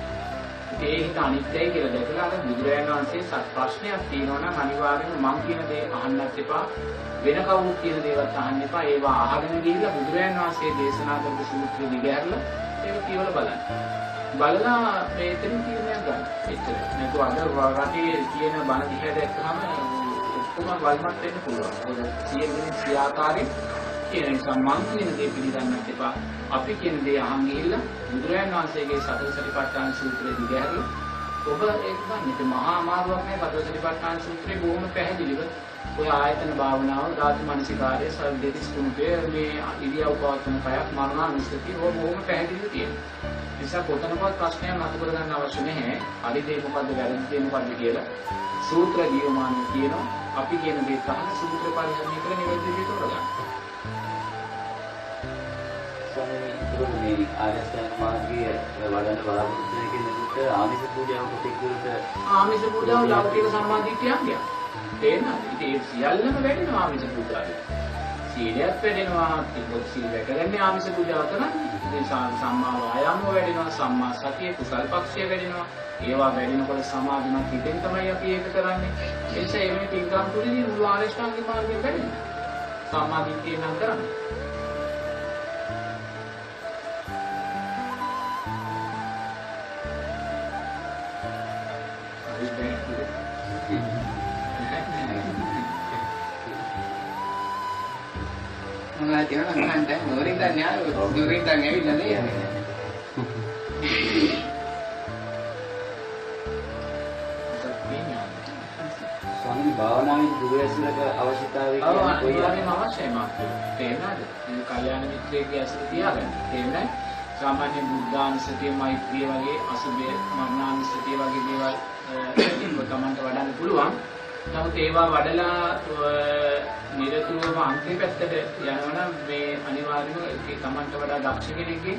ඉතින් ඒ හිත අනිත්‍යයි කියලා දැකලා අර බුදුරජාණන් වහන්සේ සත් ප්‍රශ්නයක් තියෙනවා නම් අනිවාර්යයෙන්ම මං කියන දේ අහන්නත් එපා. වෙන කවුරුත් කියන දේවත් අහන්න එපා. ඒවා අහගෙන ගිහිල්ලා බුදුරජාණන් වහන්සේ දේශනා කරපු සූත්‍රෙ දිගහැරලා ඒක කියවල බලන්න. බලලා මේ එතනින් තීරණයක් ගන්න. එච්චරයි. නැතු අද රටේ කියන බණ දිහා දැක්කම ඔක්කොම වල්මත් වෙන්න පුළුවන්. ඒක සියයෙන් සියාකාරයෙන් කියන නිසා මං කියන දේ පිළිගන්නත් එපා. අපි කියන දේ අහන් ගිහිල්ලා බුදුරජාණන් වහන්සේගේ සතර සතිපට්ඨාන සූත්‍රය දිගහැරලා ඔබ ඒක ගන්න. ඒක මහා අමාරුවක් නෑ. සතර සතිපට්ඨාන සූත්‍රය බොහොම පැහැදිලිව ඔය ආයතන භාවනාව ධාතු මනසිකාරය සල්දෙතිස් කුණුපේ මේ ඉරියව් පවත්වන කයක් මරණානුස්සතිය බොහොම පැහැදිලිව තියෙනවා. නිසා කොතනකවත් ප්‍රශ්නයක් නතු කරගන්න අවශ්‍ය නැහැ. හරි දේ මොකද්ද වැරදි දේ මොකද්ද කියලා සූත්‍ර දීවමාන කියනවා. අපි කියන දේ තමයි සූත්‍ර පරිහරණය කරන නිවැරදි දේ තෝරගන්න. මේ ආර්යසත්‍ය මාර්ගයේ වඩන බලාපොරොත්තු වෙන කෙනෙකුට ආමිෂ පූජාව කොටෙකුට ආමිෂ පූජාව ලෞකික සම්මාදිට්ඨියක්. තේරෙනවද? ඉතින් ඒ සියල්ලම වැඩෙනවා ආමිෂ පූජාවේ. සීලයක් වැඩෙනවා, තිබොත් සීල රැකගන්නේ ආමිෂ පූජාව කරන්නේ. ඉතින් සම්මා වායාම වැඩෙනවා, සම්මා සතිය කුසල් පක්ෂය වැඩෙනවා. ඒවා වැඩෙනකොට සමාධිමත් හිතෙන් තමයි අපි ඒක කරන්නේ. ඒ නිසා එවැනි පින්කම් තුළින් මුළු ආරියෂ්ඨාංගික මාර්ගය වැඩෙනවා. සම්මාදිට්ඨිය නම් කරන්නේ. Mga tiyo lang kanta, nuring tan niya, nuring tan niya, yun na yan. ස්වාමීන් භාවනාවේ දුරැසලක අවශ්‍යතාවය අනිවාර්යයෙන්ම අවශ්‍යයි මාත්‍ය. තේරෙනවද? මේ කල්යාණ මිත්‍රයෙක්ගේ ඇසුර තියාගන්න. තේරෙනවද? සාමාන්‍ය බුද්ධානුස්සතිය, මෛත්‍රිය වගේ අසුභය, මරණානුස්සතිය වගේ දේවල් තමන්ට වඩන්න පුළුවන්. නමුත් ඒවා වඩලා නිරතුරුවම අන්තිම පැත්තට යනවනම් මේ අනිවාර්යයෙන්ම ඒ තමන්ට වඩා දක්ෂ කෙනෙක්ගේ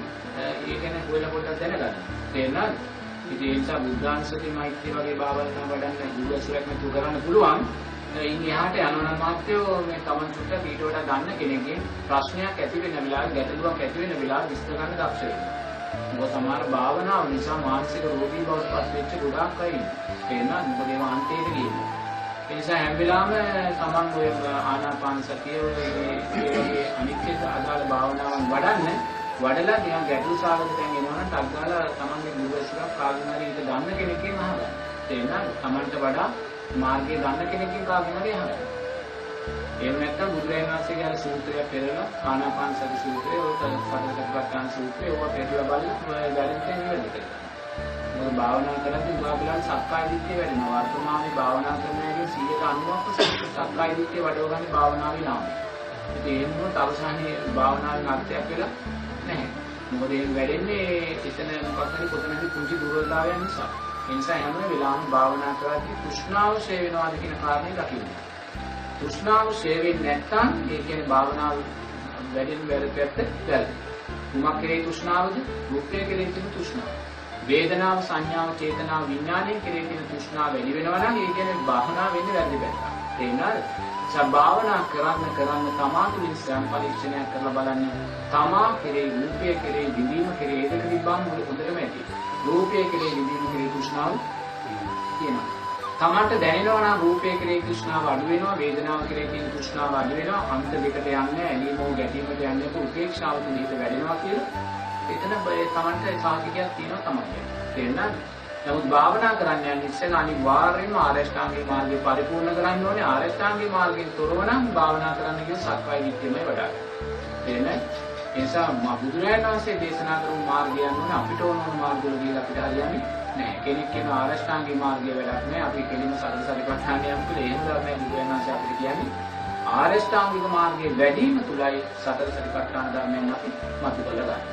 ඒ ගැන හොයලා පොඩ්ඩක් දැනගන්න. තේරෙනවද? ඉතින් ඒ නිසා බුද්ධානුස්සතිය, මෛත්‍රිය වගේ භාවනා වඩන්න දුරසුරක් නැතුව කරන්න පුළුවන්. ඉන් එහාට යනවනම් මාත්‍යෝ මේ තමන් චුට්ටක් ඊට වඩා ගන්න කෙනෙක්ගේ ප්‍රශ්නයක් ඇති වෙන වෙලාවෙ, ගැටලුවක් ඇති වෙන වෙලාවෙ විස්තර ගන්න දක්ෂ වෙනවා. මොකද සමහර භාවනාව නිසා මානසික රෝගී බවට පත් වෙච්ච ගොඩාක් අය ඉන්නවා. තේරෙනවද? මොකද ඒවා අන්තයට ගියේ. ඒ නිසා හැම වෙලාවෙම තමන් ඔය ආනාපාන සතිය වගේ අනිත්‍ය අදාළ භාවනාවන් වඩන්න වඩලා නිකන් ගැටළු සාගත දැන් එනවනම් ටක් ගාලා තමන්ගේ දුරස්කම් කාගෙන් හරි ඉත ගන්න කෙනකින් අහගන්න. තේරෙනවද? තමන්ට වඩා මාර්ගය ගන්න කෙනකින් කාගෙන් හරි අහගන්න. එහෙම නැත්නම් බුදුරජාණන් වහන්සේගේ අර සූත්‍රය පෙරලා ආනාපාන සති සූත්‍රය, ඔය සතරසතිපට්ඨාන සූත්‍රය ඔය පෙරලා බලලා වැඩියෙන් නිවැරදි කරගන්න. මොකද භාවනා කරද්දී උගාබලන් සක්කාය දිට්ඨිය වැඩිනවා. වර්තමානයේ භාවනා කරනවාගේ 190% සක්කාය දිට්ඨිය වඩවගන්නේ භාවනාවේ නාමය. ඉතින් ඒ මොකද අවසානයේ භාවනාවේ අර්ථයක් වෙලා නැහැ. මොකද ඒ වැඩෙන්නේ එතන මොකක් හරි කොතනකදී කුංචි දුර්වලතාවයන් නිසා. ඒ නිසා හැම වෙලාවෙම භාවනා කරද්දී තෘෂ්ණාව ෂේ වෙනවාද කියන කාරණේ දකින්න. තෘෂ්ණාව ෂේ වෙන්නේ නැත්නම් ඒ කියන්නේ භාවනාව වැඩෙන වැරද්දට වැරදි. කුමක් කෙරේ තෘෂ්ණාවද? රූපය කෙරේ තියෙන තෘෂ්ණාව. වේදනාව, සංඥාව, චේතනාව, විඥානය කෙරේ තියෙන තෘෂ්ණාව වැඩි වෙනවා නම් ඒ කියන්නේ භාවනාව වෙන්නේ වැරදි පැත්තට. තේරෙනවද? භාවනා කරන්න තමා තුළින් ස්වයං පරීක්ෂණයක් කරලා බලන්න. තමා කෙරේ රූපය කෙරේ විඳීම කෙරේ ඒක තිබ්බම හොඳටම ඇති. රූපය කෙරේ විඳීම කෙරේ තෘෂ්ණාව තියෙනවා. තමන්ට දැනෙනවා නම් රූපය කෙරේ තෘෂ්ණාව අඩු වෙනවා, වේදනාව කෙරේ තියෙන තෘෂ්ණාව අඩු වෙනවා, අන්ත දෙකට යන්නේ ඇලීම හෝ ගැටීමට යන්නේ උපේක්ෂාව තුළ හිත වැඩෙනවා කියලා. එතන තමන්ට සාහිතියක් තියෙනවා තමයි. තේරෙනවද? නමුත් භාවනා කරන්න යන ඉස්සෙල්ලා අනිවාර්යයෙන්ම ආරෂ්ඨාංගික මාර්ගය පරිපූර්ණ කරන්න ඕනේ. ආරෂ්ඨාංගික මාර්ගයෙන් තොරව නම් භාවනා කරන්න කියන සක්කාය දිට්ඨියමයි වඩා. තේරෙනවද? ඒ නිසා බුදුරජාණන් වහන්සේ දේශනා කරපු මාර්ගය යන්නේ අපිට ඕන මාර්ගවල ගිහලා අපිට හරියන්නේ නැහැ. කෙනෙක් කියන ආරෂ්ඨාංගික මාර්ගය වැඩක් නැහැ. අපි කෙලින්ම සතර සතිපට්ඨානය යමු කියලා එහෙම ධර්මයෙන් බුදුරජාණන් වහන්සේ අපිට කියන්නේ ආරෂ්ඨාංගික මාර්ගයේ වැඩිම තුලයි සතර සතිපට්ඨාන ධර්මයෙන් අපි මතු කරලා ගන්න.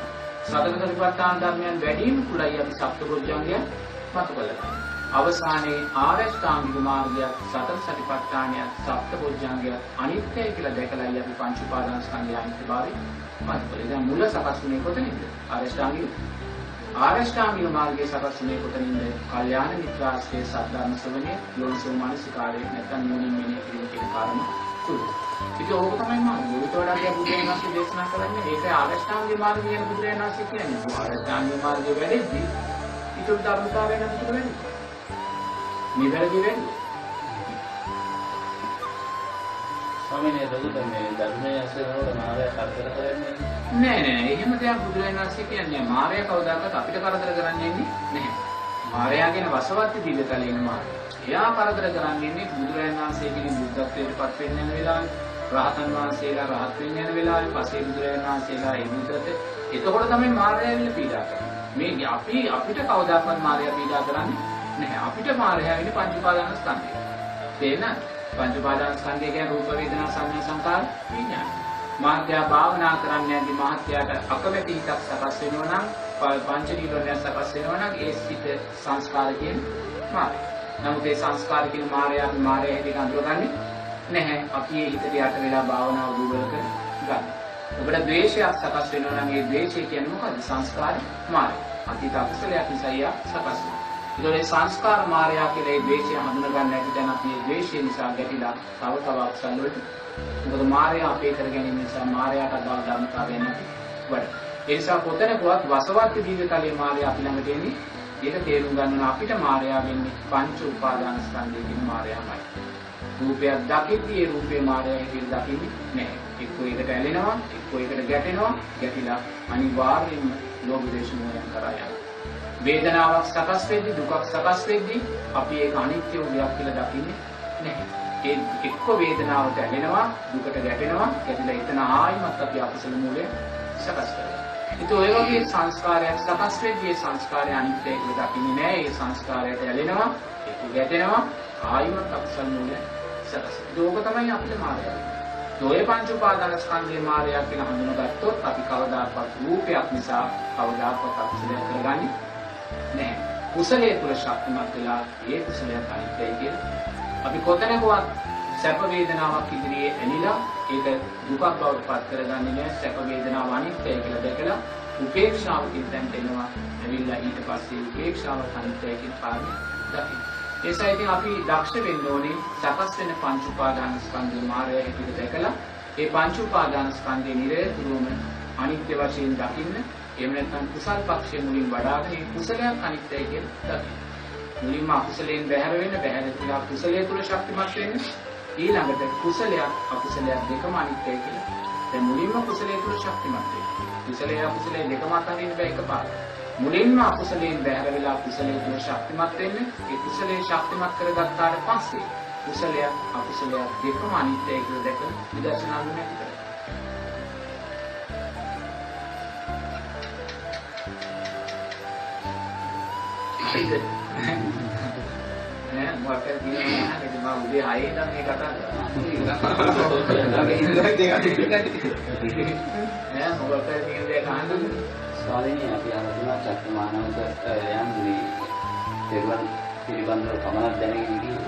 සතර සතිපට්ඨාන ධර්මයන් වැඩිම තුලයි අපි සප්තබොධ්‍යංගය මතු කරලා අවසානයේ ආරෂ්ඨාංගික මාර්ගය සතර සතිපට්ඨානය සප්තබොධ්‍යංගය අනිත්‍යයි කියලා දැකලායි අපි පංච උපාදාන ස්කන්ධය අනිත්‍යභාවය මතු කරේ. දැන් මුල සකස් වුණේ කොතනින්ද? ආරෂ්ඨාංගික මාර්ගයේ සකස් වුණේ කොතනින්ද? කල්යාණ මිත්‍රාශ්‍රයේ සද්ධර්ම ශ්‍රවණයේ යෝනිසෝ මනසිකාරයේ නැත්නම් නුවණින් මෙනෙහි කිරීම කියන කාරණා තුන. ඉතින් ඕක තමයි මම ගුරුතෝ වඩා බුදුරජාණන් වහන්සේ දේශනා කරන්නේ. ඒක ආරෂ්ඨාංගික මාර්ගය කියන බුදුරජාණන් වහන්සේ කියන්නේ. ආරෂ්ඨාංගික මාර්ගයේ වැඩෙද්දී ඊට ධර්මතාවය නැතිව වෙන්නේ. නිවැරදි වෙන්නේ. ස්වාමීන් වහන්සේ මේ ධර්මයේ අසරණවල මායя කරදර කරන්නේ නෑ. එහෙම දෙයක් බුදුරජාණන් වහන්සේ කියන්නේ මායя කවදාකවත් අපිට කරදර කරන්නේ නැහැ. මායяගෙන වසවත්ති දිවතලේ ඉන්න මායя. එයා කරදර කරන්නේ බුදුරජාණන් වහන්සේගෙන් බුද්ධත්වයට පත් වෙන්න යන වෙලාවේ, රහතන් වහන්සේලා රහත් වෙන්න යන වෙලාවේ, පස්සේ බුදුරජාණන් වහන්සේලා එමුදට එතකොට තමයි මායя ඇවිල්ලා පීඩා කරන්නේ. මේ අපිට කවදාකවත් මායя පීඩා කරන්නේ නැහැ. අපිට මායя වෙන්නේ පංච උපාදාන ස්කන්ධය. තේරෙනවද? පංච උපාදාන ස්කන්ධය කියන්නේ රූප වේදනා සංඥා සංකාර විඥාන. මාත්‍යා භාවනා කරන්නේ නැති මහත්යාට අකමැති හිතක් සකස් වෙනවා නම්, පංච නීවරණයක් සකස් වෙනවා නම් ඒ සිත සංස්කාර කියන මායя. නමුත් ඒ සංස්කාර කියන මායя අපි මායя හැටියට අඳුරගන්නේ නැහැ. අපි ඒ හිතට යට වෙලා භාවනාව දුර්වල කර ගන්න. ඔබට ද්වේෂයක් සකස් වෙනවා නම් ඒ ද්වේෂය කියන්නේ මොකද්ද? සංස්කාර මායя. අතීත අකුසලයක් නිසා සකස් වෙනවා. ඒතකොට සංස්කාර මායя කියලා ඒ ද්වේෂය හඳුනා ගන්න නැති දැන් අපි ඒ ද්වේෂය නිසා ගැටිලා තව තව අකුසල වලට. මොකද මායя අපේ කර ගැනීම නිසා මායයට අදාළ ධර්මතාවය නැති වැඩ. ඒ නිසා කොතනකවත් වසවත්ති දීර්ඝකාලයේ මායя අපි ළඟට එන්නේ. ඒක තේරුම් ගන්න අපිට මායя වෙන්නේ පංච උපාදාන ස්කන්ධය කියන මායяමයි. රූපයක් දකිද්දී ඒ රූපේ මායя හැටියට දකින්නේ නැහැ. එක්කෝ ඒකට ඇලෙනවා, එක්කෝ ඒකට ගැටෙනවා, ගැටිලා අනිවාර්යයෙන්ම ලෝභ දේශ මොහයන් කරා යනවා. වේදනාවක් සකස් වෙද්දී, දුකක් සකස් වෙද්දී අපි ඒක අනිත්‍ය වූ දෙයක් කියලා දකින්නේ නැහැ. ඒ එක්ක වේදනාවට ඇලෙනවා, දුකට ගැටෙනවා, ගැටිලා එතන ආයිමත් අපි අකුසල මූලය සකස් කරනවා. ඒත් ඔය වගේ සංස්කාරයක් සකස් වෙද්දී ඒ සංස්කාරය අනිත්‍යයි කියලා දකින්නේ නැහැ. ඒ සංස්කාරයට ඇලෙනවා, එක්ක ගැටෙනවා, ආයිමත් අකුසල මූලය සකස් කරනවා. ඒක තමයි අපිට මායя. ඔය පංච උපාදාන ස්කන්ධේ මායя කියලා හඳුනාගත්තොත් අපි කවදාකවත් රූපයක් නිසා කවදාකවත් අකුසලයක් කරගන්නේ නැහැ. කුසලයේ තුල ශක්තිමත් වෙලා ඒ කුසලයට අනිත්‍යයි කියලා අපි කොතැනකවත් සැප වේදනාවක් ඉදිරියේ ඇලිලා ඒක දුකක් බවට පත් කරගන්නේ නැහැ. සැප වේදනාව අනිත්‍යයි කියලා දැකලා උපේක්ෂාවකින් දැන් දෙනවා. ඇවිල්ලා ඊට පස්සේ උපේක්ෂාව අනිත්‍යයි කියන කාරණේ දකින්න. ඒසයි ඉතින් අපි දක්ෂ වෙන්න ඕනේ සකස් වෙන පංච උපාදාන ස්කන්ධේ මායя හැටියට දැකලා ඒ පංච උපාදාන ස්කන්ධේ නිරේතුරුවම අනිත්‍ය වශයෙන් දකින්න. එහෙම නැත්නම් කුසල් පක්ෂයේ මුලින් වඩාගෙන මේ කුසලයක් අනිත්‍යයි කියලා දකින්න. මුලින්ම අකුසලයෙන් බැහැර වෙන්න, බැහැර වෙලා කුසලයේ තුල ශක්තිමත් වෙන්න. ඊළඟට කුසලයක් අකුසලයක් දෙකම අනිත්‍යයි කියලා. දැන් මුලින්ම කුසලයේ තුල ශක්තිමත් වෙන්න. කුසලයේ අකුසලයේ දෙකම අතරින් බෑ එකපාරට. මුලින්ම අකුසලයෙන් බැහැර වෙලා කුසලයේ තුල ශක්තිමත් වෙන්න. ඒ කුසලයේ ශක්තිමත් කරගත්තාට පස්සේ කුසලයක් අකුසලයක් දෙකම අනිත්‍යයි කියලා දැකලා විදර්ශනා නුවණ ඇති කරගන්න. නෑ මොකක්ද කියන්නේ මම උදේ 6 ඉඳන් මේ කතා කරා. නෑ මොකක්ද කියන්නේ කහන්දුනේ. ස්වාමීනි අපි අරගෙන චක්‍රමානවක යන්නේ දෙවන් පිළිබඳව පමණක් දැනගෙන ඉන්නේ.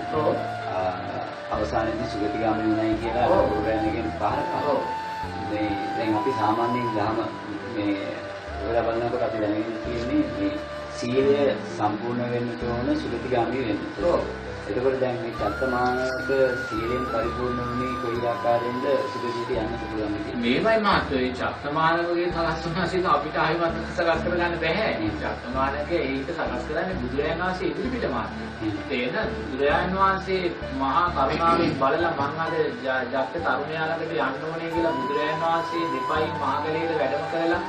අවසානයේදී සුගතිගාමී වුණයි කියලා ප්‍රෝග්‍රෑම් එකෙන් පහර කරා. දැන් අපි සාමාන්‍යයෙන් ගාම මේ ඔයාලා බලනකොට අපි දැනගෙන තියෙන්නේ මේ සීලය සම්පූර්ණ වෙන්න ඕන සුගතිගාමී වෙන්න. එතකොට දැන් මේ චත්තමානවක සීලෙන් පරිපූර්ණ වුණේ කොයි ආකාරයෙන්ද සුගතියට යන්න පුළුවන් කියන්නේ. මේවයි මාත්‍රේ චත්තමානවගේ සකස් වුණාසින් අපිට ආයිමත් සකස් කරගන්න බැහැ. මේ චත්තමානකේ ඒක සකස් කරන්නේ බුදුරජාණන් වහන්සේ ඉදිරිපිට මාත්‍රේ. තේන බුදුරජාණන් වහන්සේ මහා කරුණාවෙන් බලලා මං අද ජත්ත තරුණයා ළඟට යන්න ඕනේ කියලා බුදුරජාණන් වහන්සේ දෙපයින් මහගලේට වැඩම කරලා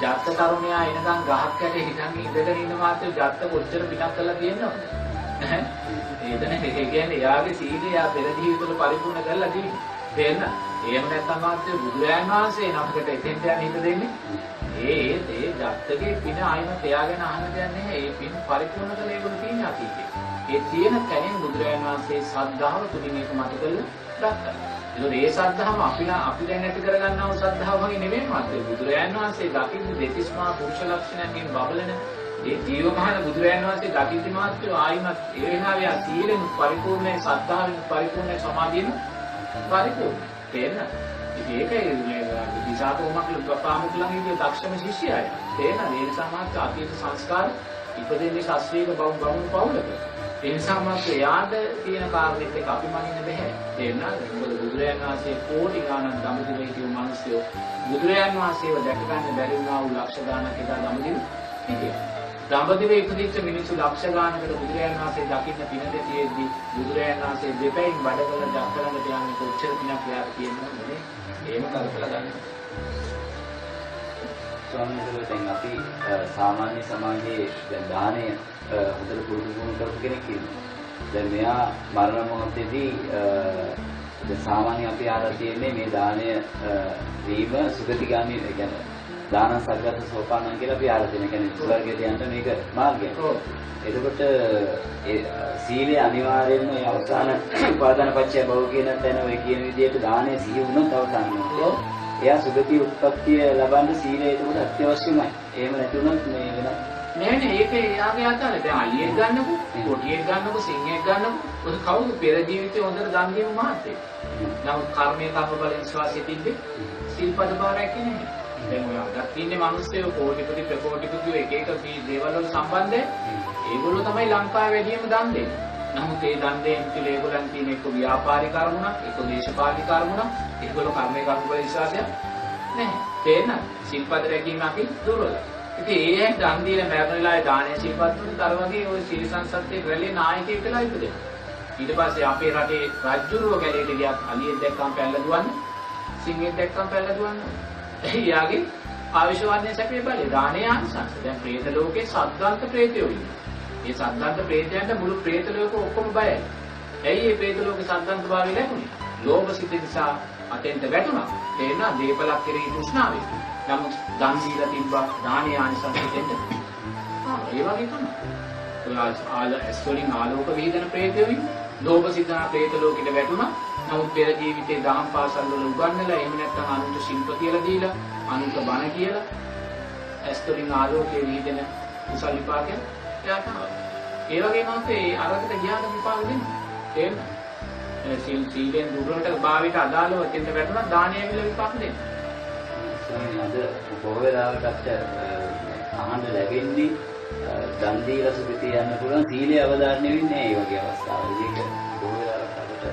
ජත්ත තරුණයා එනකන් ගහක් යට හිටන් ඉඳගෙන ඉන්න මාත්‍රේ ජත්ත කොච්චර පිටක් කරලා තියෙනවද? ඒතන ඒ කියන්නේ යාගේ සීලය යා පෙර ජීවිතවල පරිපූර්ණ කරලා තියෙන්නේ. තේන්න? එහෙම නැත්නම් මාත්‍රේ බුදුරජාණන් වහන්සේ නමකට එතෙන්ට යන්න හිත දෙන්නේ. ඒ ජත්තගේ පින ආයිමත් එයාගෙන අහන්න දෙයක් නැහැ. ඒ පින පරිපූර්ණ කරලා ඒගොල්ලෝ තියෙන අතීතේ. ඒ තියෙන තැනින් බුදුරජාණන් වහන්සේ ශ්‍රද්ධාව තුලින් ඒක මත කරලා දක්වනවා. ඒකෝ ඒ ශ්‍රද්ධාව අපි දැන් ඇති කරගන්නා වූ ශ්‍රද්ධාව වගේ නෙමෙයි මාත්‍රේ. බුදුරජාණන් වහන්සේ දකින්න දෙතිස්මා පුරුෂ ලක්ෂණයන්ගෙන් බබලන ඒ ජීවමාන බුදුරජාණන් වහන්සේ දකින්න මාත්‍රේ ආයිමත් ඒ වෙනාවේ සීලෙන් පරිපූර්ණයි ශ්‍රද්ධාවෙන් පරිපූර්ණයි සමාධියෙන් පරිපූර්ණ. තේන්න? ඒකයි මේ දිසාකෝමක් ලුප්පාමුක් ළඟ ඉන්න දක්ෂම ශිෂ්‍යයා. තේන්න? ඒ නිසා මාත් අතීත සංස්කාර ඉපදෙන්නේ ශාස්ත්‍රීය බවුන් පවුලක. ඒ නිසා මාත් යාද තියෙන කාරණෙත් එක අපි මනින්න බෑ. තේරුණාද? මොකද බුදුරජාණන් වහන්සේ කෝටි ගණන් දඹදිවේ හිටිය මිනිස්සු බුදුරජාණන් වහන්සේව දැක ගන්න බැරි වුණා වූ ලක්ෂ ගණනක් එදා දඹදිවේ හිටියා. දඹදිවේ ඉපදිච්ච මිනිස්සු ලක්ෂ ගණනකට බුදුරජාණන් වහන්සේ දකින්න පින දෙතියෙද්දි බුදුරජාණන් වහන්සේ දෙපැයින් බඩ කරලා ජක්කලඟට යන්නේ කොච්චර පිනක් යාට තියෙනවද නේ? එහෙම කල්පලා ගන්න. ස්වාමීන් වහන්සේ දැන් අපි සාමාන්‍ය සමාජයේ දැන් දානය හොඳට පුරුදු කරපු කෙනෙක් ඉන්නවා. දැන් මෙයා මරණ මොහොතේදී දැන් සාමාන්‍ය අපි අහලා තියෙන්නේ මේ දානය දීම සුගතිගාමී ඒ කියන්නේ දාන සගත සෝපානන් කියලා අපි අහලා තියෙන. ඒ කියන්නේ ස්වර්ගයට යන්න මේක මාර්ගයක්. එතකොට ඒ සීලය අනිවාර්යයෙන්ම ඒ අවසාන උපාදාන පත්‍ය භව කියන තැන ඔය කියන විදිහට දානය සිහි වුණොත් අවසාන වෙනවා. එයා සුගති උත්පත්තිය ලබන්න සීලය ඒකට අත්‍යවශ්‍යමයි. එහෙම නැතුනොත් මේ වෙන නෑ ඒක යාගේ අදාළ. දැන් අලියෙක් ගන්නකො, කොටියෙක් ගන්නකො, සිංහෙක් ගන්නකො. ඔය කවුද පෙර ජීවිතේ හොඳට දන් දීම මහත්ය. නමුත් කර්මයේ කර්මඵල විශ්වාසයේ තිබ්බේ සිල්පද බාරයක් නෙමෙයි. දැන් ඔය අදත් ඉන්නේ මිනිස්සු කෝටිපති ප්‍රකෝටිපති එක එක දේවල් වල සම්බන්ධයි. ඒගොල්ලෝ තමයි ලංකාවේ වැඩිම දන් දෙන්නේ. නමුත් ඒ දන් දෙන්න කියලා ඒගොල්ලන් තියෙන එක්ක ව්‍යාපාරික කර්මුණක්, එක්ක දේශපාලනික කර්මුණක්, ඒගොල්ලෝ කර්මයේ කර්මඵල විශ්වාසයක් නැහැ. තේන්න? සිල්පද රැකීම අපි දුර්වලයි. ඉතින් ඒ දන් දීලා මරණ වෙලාවේ දානය සිල්පත් වුණත් අර වගේ ওই සීල සංසත්තේ රැළේ නායකයෙක් වෙලා ඉපදෙනවා. ඊට පස්සේ අපේ රටේ රජුරුව ගැලේට ගියත් අලියෙක් දැක්කම පැල්ල දුවන්නේ, සිංහෙක් දැක්කම පැල්ල දුවන්නේ. එයාගේ ආවිෂවන්නේ සැපේ බලය දානේ ආංශංශ. දැන් പ്രേත ලෝකේ සද්දන්ත പ്രേතයෝ ඉන්නවා. මේ සද්දන්ත പ്രേතයන්ට මුළු പ്രേත ලෝක ඔක්කොම බයයි. ඇයි මේ പ്രേත ලෝකේ සද්දන්ත භාවය ලැබුණේ? ලෝභ සිත නිසා අතෙන්ට වැටුණා. තේරෙනවා දීපලක් කෙරෙහි තෘෂ්ණාවෙන්. නමුත් දන් දීලා තිබ්බා දානේ ආංශංශ දෙන්න. ඒ වගේ තමයි. ඔය ඇස්වලින් ආලෝක වේදන പ്രേතයෝ ඉන්නේ. ලෝභ සිතන പ്രേත ලෝකෙට වැටුණා. නමුත් පෙර ජීවිතේ දහම් පාසල් වල උගන්වලා එහෙම නැත්නම් අනුන්ට ශිල්ප කියලා දීලා අනුන්ට බණ කියලා ඇස්තරින් ආලෝකයේ විහිදෙන කුසල විපාකයක් එයාට ආවා. ඒ වගේම අපේ අරකට ගියාම විපාක දෙනවා. තේරෙනවද? සීලෙන් දුරට භාවයට අදාළව එතෙන්ට වැටුණා දානය විල විපාක දෙනවා. ස්වාමීන් වහන්සේ බොහෝ වෙලාවට අහන්න ලැබෙන්නේ දන් දීලා සුගතිය යන්න පුළුවන් සීලය අවධාරණය වෙන්නේ ඒ වගේ අවස්ථාවලදී. ඒක බොහෝ වෙලාවට අපිට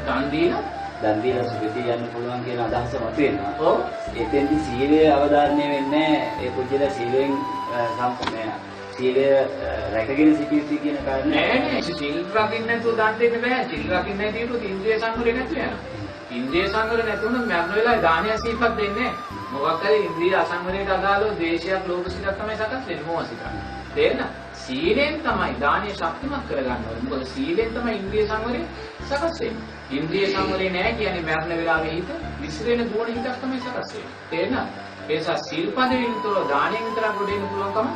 දන් දීලා සුගතිය යන්න පුළුවන් කියන අදහස මතුවෙනවා. ඔව්. එතෙන්දි සීලය අවධාරණය වෙන්නේ ඒ පුජ්‍යල සීලෙන් සම්පූර්ණ සීලය රැකගෙන සිටියුතු කියන කාරණේ නෑ සීල් රකින්න නැතුව දන් දෙන්න බෑ. සීල් රකින්න නැතිව ඉන්ද්‍රිය සංවරය නැතු වෙනවා. ඉන්ද්‍රිය සංවරය නැතුනොත් මරණ වෙලාවේ දානය සීපත් දෙන්නේ නෑ. මොකක් හරි ඉන්ද්‍රිය අසංවරයට අදාළව ද්වේෂයක් ලෝභ සිතක් තමයි සකස් වෙන්නේ මොහ සිතක්. තේරෙනවද? සීලෙන් තමයි දානීය ශක්තිමත් කරගන්න ඕනේ. මොකද සීලෙන් තමයි ඉන්ද්‍රිය සංවරය සකස් වෙන්නේ. ඉන්ද්‍රිය සංවරය නැහැ කියන්නේ මරණ වෙලාවේ හිත විසිරෙන දුවන හිතක් තමයි සකස් වෙන්නේ. තේරෙනවද? ඒ නිසා සීල්පද විතරව දානයෙන් විතරක් ගොඩ එන්න පුළුවන්කම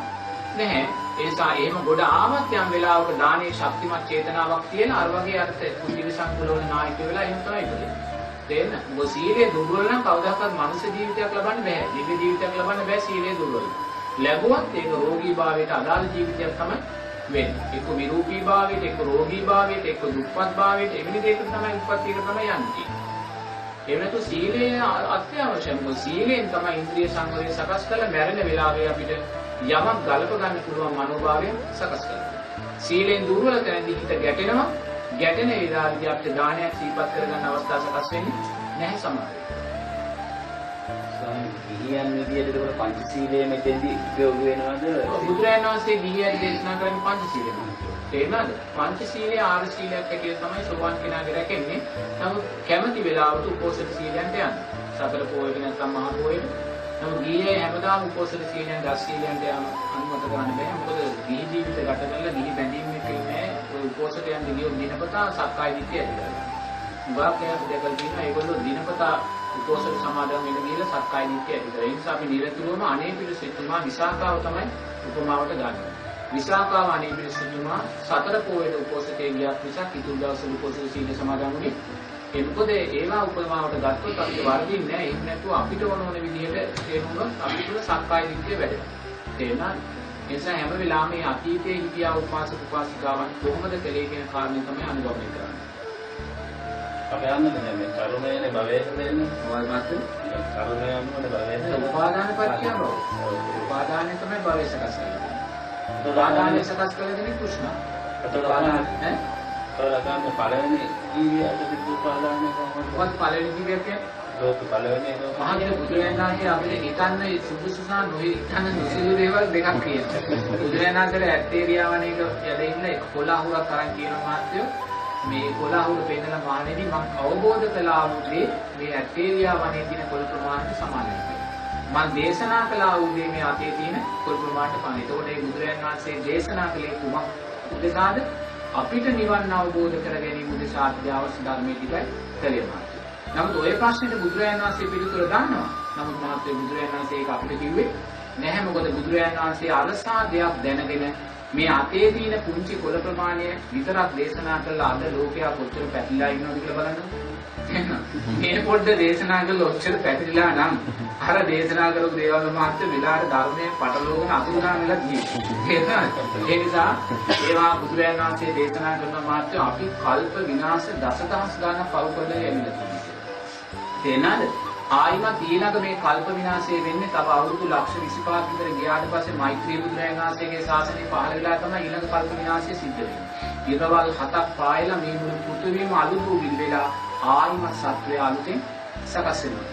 නැහැ. ඒ නිසා එහෙම ගොඩ ආවත් යම් වෙලාවක දානීය ශක්තිමත් චේතනාවක් තියෙන අර වගේ අර්ථ කුසීල සංකුලවල නායක වෙලා එහෙම තමයි ඉන්නේ. තේරෙනවද? මොකද සීලය දුර්වල නම් කවදාකවත් මනුෂ්‍ය ජීවිතයක් ලබන්න බෑ. දිව්‍ය ජීවිතයක් ලබන්න බෑ සීලය දුර්වල. ලැබුවත් ඒක රෝගී භාවයට අදාළ ජීවිතයක් තමයි වෙන්නේ. එක්ක විරූපී භාවයට, එක්ක රෝගී භාවයට, එක්ක දුක්පත් භාවයට එවැනි දෙයකට තමයි උත්පත්තියක තමයි යන්නේ. ඒ වෙනතු සීලය අත්‍යවශ්‍යයි. මොකද සීලෙන් තමයි ඉන්ද්‍රිය සංවරය සකස් කරලා මැරෙන වෙලාවේ අපිට යමක් ගලප ගන්න පුළුවන් මනෝභාවය සකස් කරගන්න. සීලෙන් දුර්වල තැනදී හිත ගැටෙනවා. ගැටෙන විලාදී අපිට දානයක් සීපත් කරගන්න අවස්ථා සකස් වෙන්නේ නැහැ සමහර වෙලාවට. ගිහියන් විදියට ඒක පංචශීලයේ මෙතෙන්දී උපයෝග වෙනවද? බුදුරජාණන් වහන්සේ ගිහියන් දේශනා කරන්නේ පංචශීලය. තේරුණාද? පංචශීලයේ ආර සීලයක් හැටියට තමයි සෝවාන් කෙනාගේ රැකෙන්නේ. නමුත් කැමැති වෙලාවට උපෝසථ සීලයන්ට යන්න. සතර පොයේ නැත්නම් මහා පොයේ. නමුත් ගිහියේ හැමදාම උපෝසථ සීලයන් දස් සීලයන්ට යන්න අනුමත කරන්න බෑ. මොකද ගිහි ජීවිත ගත කරලා ගිහි බැඳීම් එක ඉන්නේ ඔය උපෝසථයන් දිගියොත් දිනපතා සක්කාය දිට්ඨිය ඇති කරගන්න. වාක්‍යයක් දෙකක් තියෙනවා. ඒගොල්ලෝ දිනපතා උපෝසථ සමාදන් වෙන ගිහලා සක්කාය දිට්ඨිය ඇති කරගන්න. ඒ නිසා අපි නිරතුරුවම අනේ පිළිසිතුමා විසාකාව තමයි උපමාවට ගන්න. විසාකාව අනේ පිළිසිතුමා සතර පොයේ උපෝසථයේ ගියක් නිසා කිතුල් දවසේ උපෝසථ සීල සමාදන් වුණේ. ඒ මොකද ඒවා උපමාවට ගත්තොත් අපිට වර්ධින්නේ නැහැ. ඒක නැතුව අපිට ඕන විදිහට තේරුනොත් අපිට සක්කාය දිට්ඨිය වැඩෙනවා. තේරුණාද? ඒ නිසා හැම වෙලාවෙම මේ අතීතයේ හිටියා උපාසක උපාසිකාවන් කොහොමද කලේ කියන කාරණේ තමයි අනුගමනය කරන්නේ. අපි යන්නේ මේ කරුණේනේ භවයට දෙන්නේ. මොකද මාත් කරුණේ යන්නේ භවයට. උපාදාන පත්‍ය බව. උපාදානය තමයි භවය සකස් කරන්නේ. උපාදානය සකස් කරන්නේ කුෂ්ණ. උපාදාන ඈ? කවදාකම පළවෙනි ජීවිතයට උපාදානය කොහොමද? මොකද පළවෙනි ජීවිතය කියන්නේ? ලෝක පළවෙනි ලෝක. මහා බුදුරජාණන් වහන්සේ අපිට හිතන්න සුදුසුසා නොහිතන නොසිදු දේවල් දෙකක් කියනවා. බුදුරජාණන් වහන්සේලා ඇත්තේරියාවනේක යද ඉන්න කොළහුරක් අරන් කියනවා මාත්‍යෝ මේ කොළහුර පෙන්නලා මානෙදි මම අවබෝධ කළා වූ මේ ඇත්තේරියාවනේ තියෙන කොළ ප්‍රමාණයට සමානයි. මම දේශනා කළා වූ මේ අතේ තියෙන කොළ ප්‍රමාණයට පමණයි. ඒතකොට මේ බුදුරජාණන් වහන්සේ දේශනා කළේ කුමක් උදෙසාද? අපිට නිවන් අවබෝධ කර ගැනීම උදෙසා අවශ්‍ය ධර්මයේ ටිකයි කළේ මාත්‍ය. නමුත් ඔය ප්‍රශ්නෙට බුදුරජාණන් වහන්සේ පිළිතුර ගන්නවා. නමුත් මාත්‍ය බුදුරජාණන් වහන්සේ ඒක අපිට කිව්වේ නැහැ. මොකද බුදුරජාණන් වහන්සේ අරසා දෙයක් දැනගෙන මේ අතේ තියෙන පුංචි කොළ ප්‍රමාණය විතරක් දේශනා කළා. අද ලෝකයා කොච්චර පැතිලා ඉන්නවද කියලා බලන්න. මේ පොඩ්ඩ දේශනා කළා ඔච්චර පැතිලා නම් අර දේශනා කරපු දේවල් මාත්‍ය විලාට ධර්මයේ පටලවගෙන අතුරුදහන් වෙලා තියෙනවා. ඒ නිසා ඒවා බුදුරජාණන් වහන්සේ දේශනා කරන මාත්‍ය අපි කල්ප විනාශ දසදහස් ගණන් පව් කරලා යන්නේ. තේනද? ආයිමත් ඊළඟ මේ කල්ප විනාශය වෙන්නේ තව අවුරුදු ලක්ෂ 25ක් විතර ගියාට පස්සේ මෛත්‍රී බුදුරජාණන් වහන්සේගේ ශාසනය පහළ වෙලා තමයි ඊළඟ කල්ප විනාශය සිද්ධ වෙන්නේ. ඊරවල් 7ක් පායලා මේ මුළු පෘථිවියම අලුත් වූ වෙලා ආයිමත් සත්වය අලුතෙන් සකස් වෙනවා.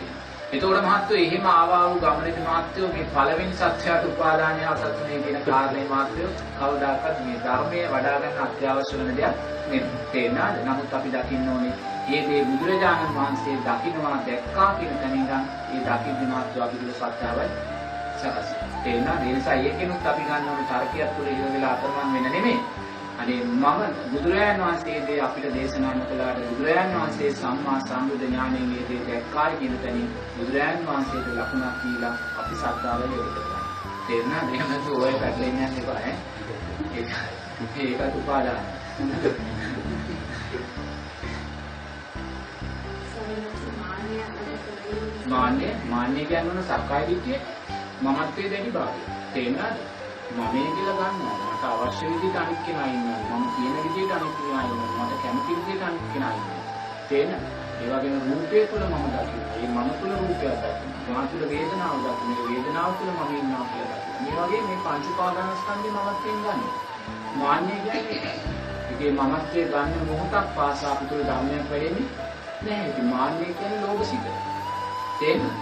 එතකොට මහත්වෝ එහෙම ආවා වූ ගමනේදී මහත්වෝ මේ පළවෙනි සත්‍යයට උපාදානය සත්‍යනේ කියන කාරණේ මහත්වෝ කවදාකවත් මේ ධර්මයේ වඩා ගන්න අත්‍යවශ්‍ය වෙන දෙයක් නෙමෙයි. තේරෙනවද? නමුත් අපි දකින්න ඕනේ මේ දේ බුදුරජාණන් වහන්සේ දකින්නවා දැක්කා කියන තැන ඉඳන් ඒ දකින්න මහත්වෝ අපිට සත්‍යවයි සකස්. තේරෙනවද? ඒ නිසා ඒකෙනුත් අපි ගන්න ඕනේ තර්කයක් තුළ ඉර වෙලා අතරමං වෙන්න නෙමෙයි. අනේ මම බුදුරජාණන් වහන්සේ දේ අපිට දේශනා කළාට බුදුරජාණන් වහන්සේ සම්මා සම්බුද්ධ ඥානයෙන් මේ දේ දැක්කායි කියන තැනින් බුදුරජාණන් වහන්සේට ලකුණක් දීලා අපි සත්‍යාව යොදලා කරනවා. තේරුණාද? එහෙම නැත්නම් ඔය පැටලෙන්නේ නැහැ එපා ඈ. ඒකත් උපාදාන. මාන්නය කියන්නේ සක්කාය දිට්ඨිය මමත්වයේ දැඩි භාවය. තේරුණාද? මමේ කියලා ගන්නවා. මට අවශ්‍ය විදිහට අනිත් කෙනා ඉන්නවා. මම කියන විදිහට අනිත් කෙනා ඉන්නවා. මට කැමති විදිහට අනිත් කෙනා ඉන්නවා. තේරෙනවද? ඒ වගේම රූපය තුළ මම දකිනවා. ඒ මම තුළ රූපයක් දකිනවා. මා තුළ වේදනාව දකිනවා. මේ වේදනාව තුළ මම ඉන්නවා කියලා දකිනවා. මේ වගේ මේ පංච උපාදානස්කන්ධේ මමත්වයෙන් ගන්න. මාන්නය කියන්නේ ඒකේ මමත්වයේ ගන්න මොහොතක් පාසා අපිට ධර්මයක් වෙන්නේ නැහැ. ඉතින් මාන්නය කියන්නේ ලෝභසිත. තේරෙනවද?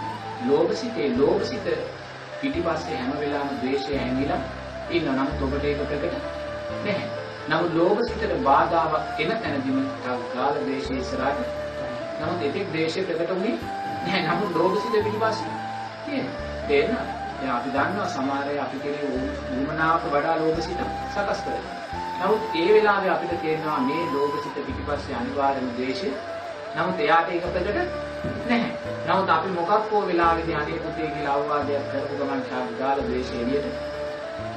ලෝභසිත පිටිපස්සේ හැම වෙලාවෙම ද්වේෂය හැංගිලා ඉන්න නම් ඔබට ඒක ප්‍රකට නැහැ. නමුත් ලෝභ සිතට බාධාවක් එන තැනදීම ගාල ද්වේෂය ඉස්සරහට. නමුත් ඒකේ ද්වේෂය ප්‍රකට වුණේ නැහැ. නමුත් ලෝභ සිත පිටිපස්සේ තේරෙනවද? දැන් අපි දන්නවා සමහර අය අපි කෙරේ උමනාවට වඩා ලෝභසිත සකස් කරනවා. නමුත් ඒ වෙලාවේ අපිට තේරෙනවා මේ ලෝභසිත පිටිපස්සේ අනිවාර්යම ද්වේෂය. නමුත් එයාට ඒක ප්‍රකට නැහැ. නමුත් අපි මොකක් හෝ වෙලාවෙදී අනේ පුතේ කියලා අවවාදයක් කරපු ගමන් ශාන්තිදාල ද්වේෂය එළියට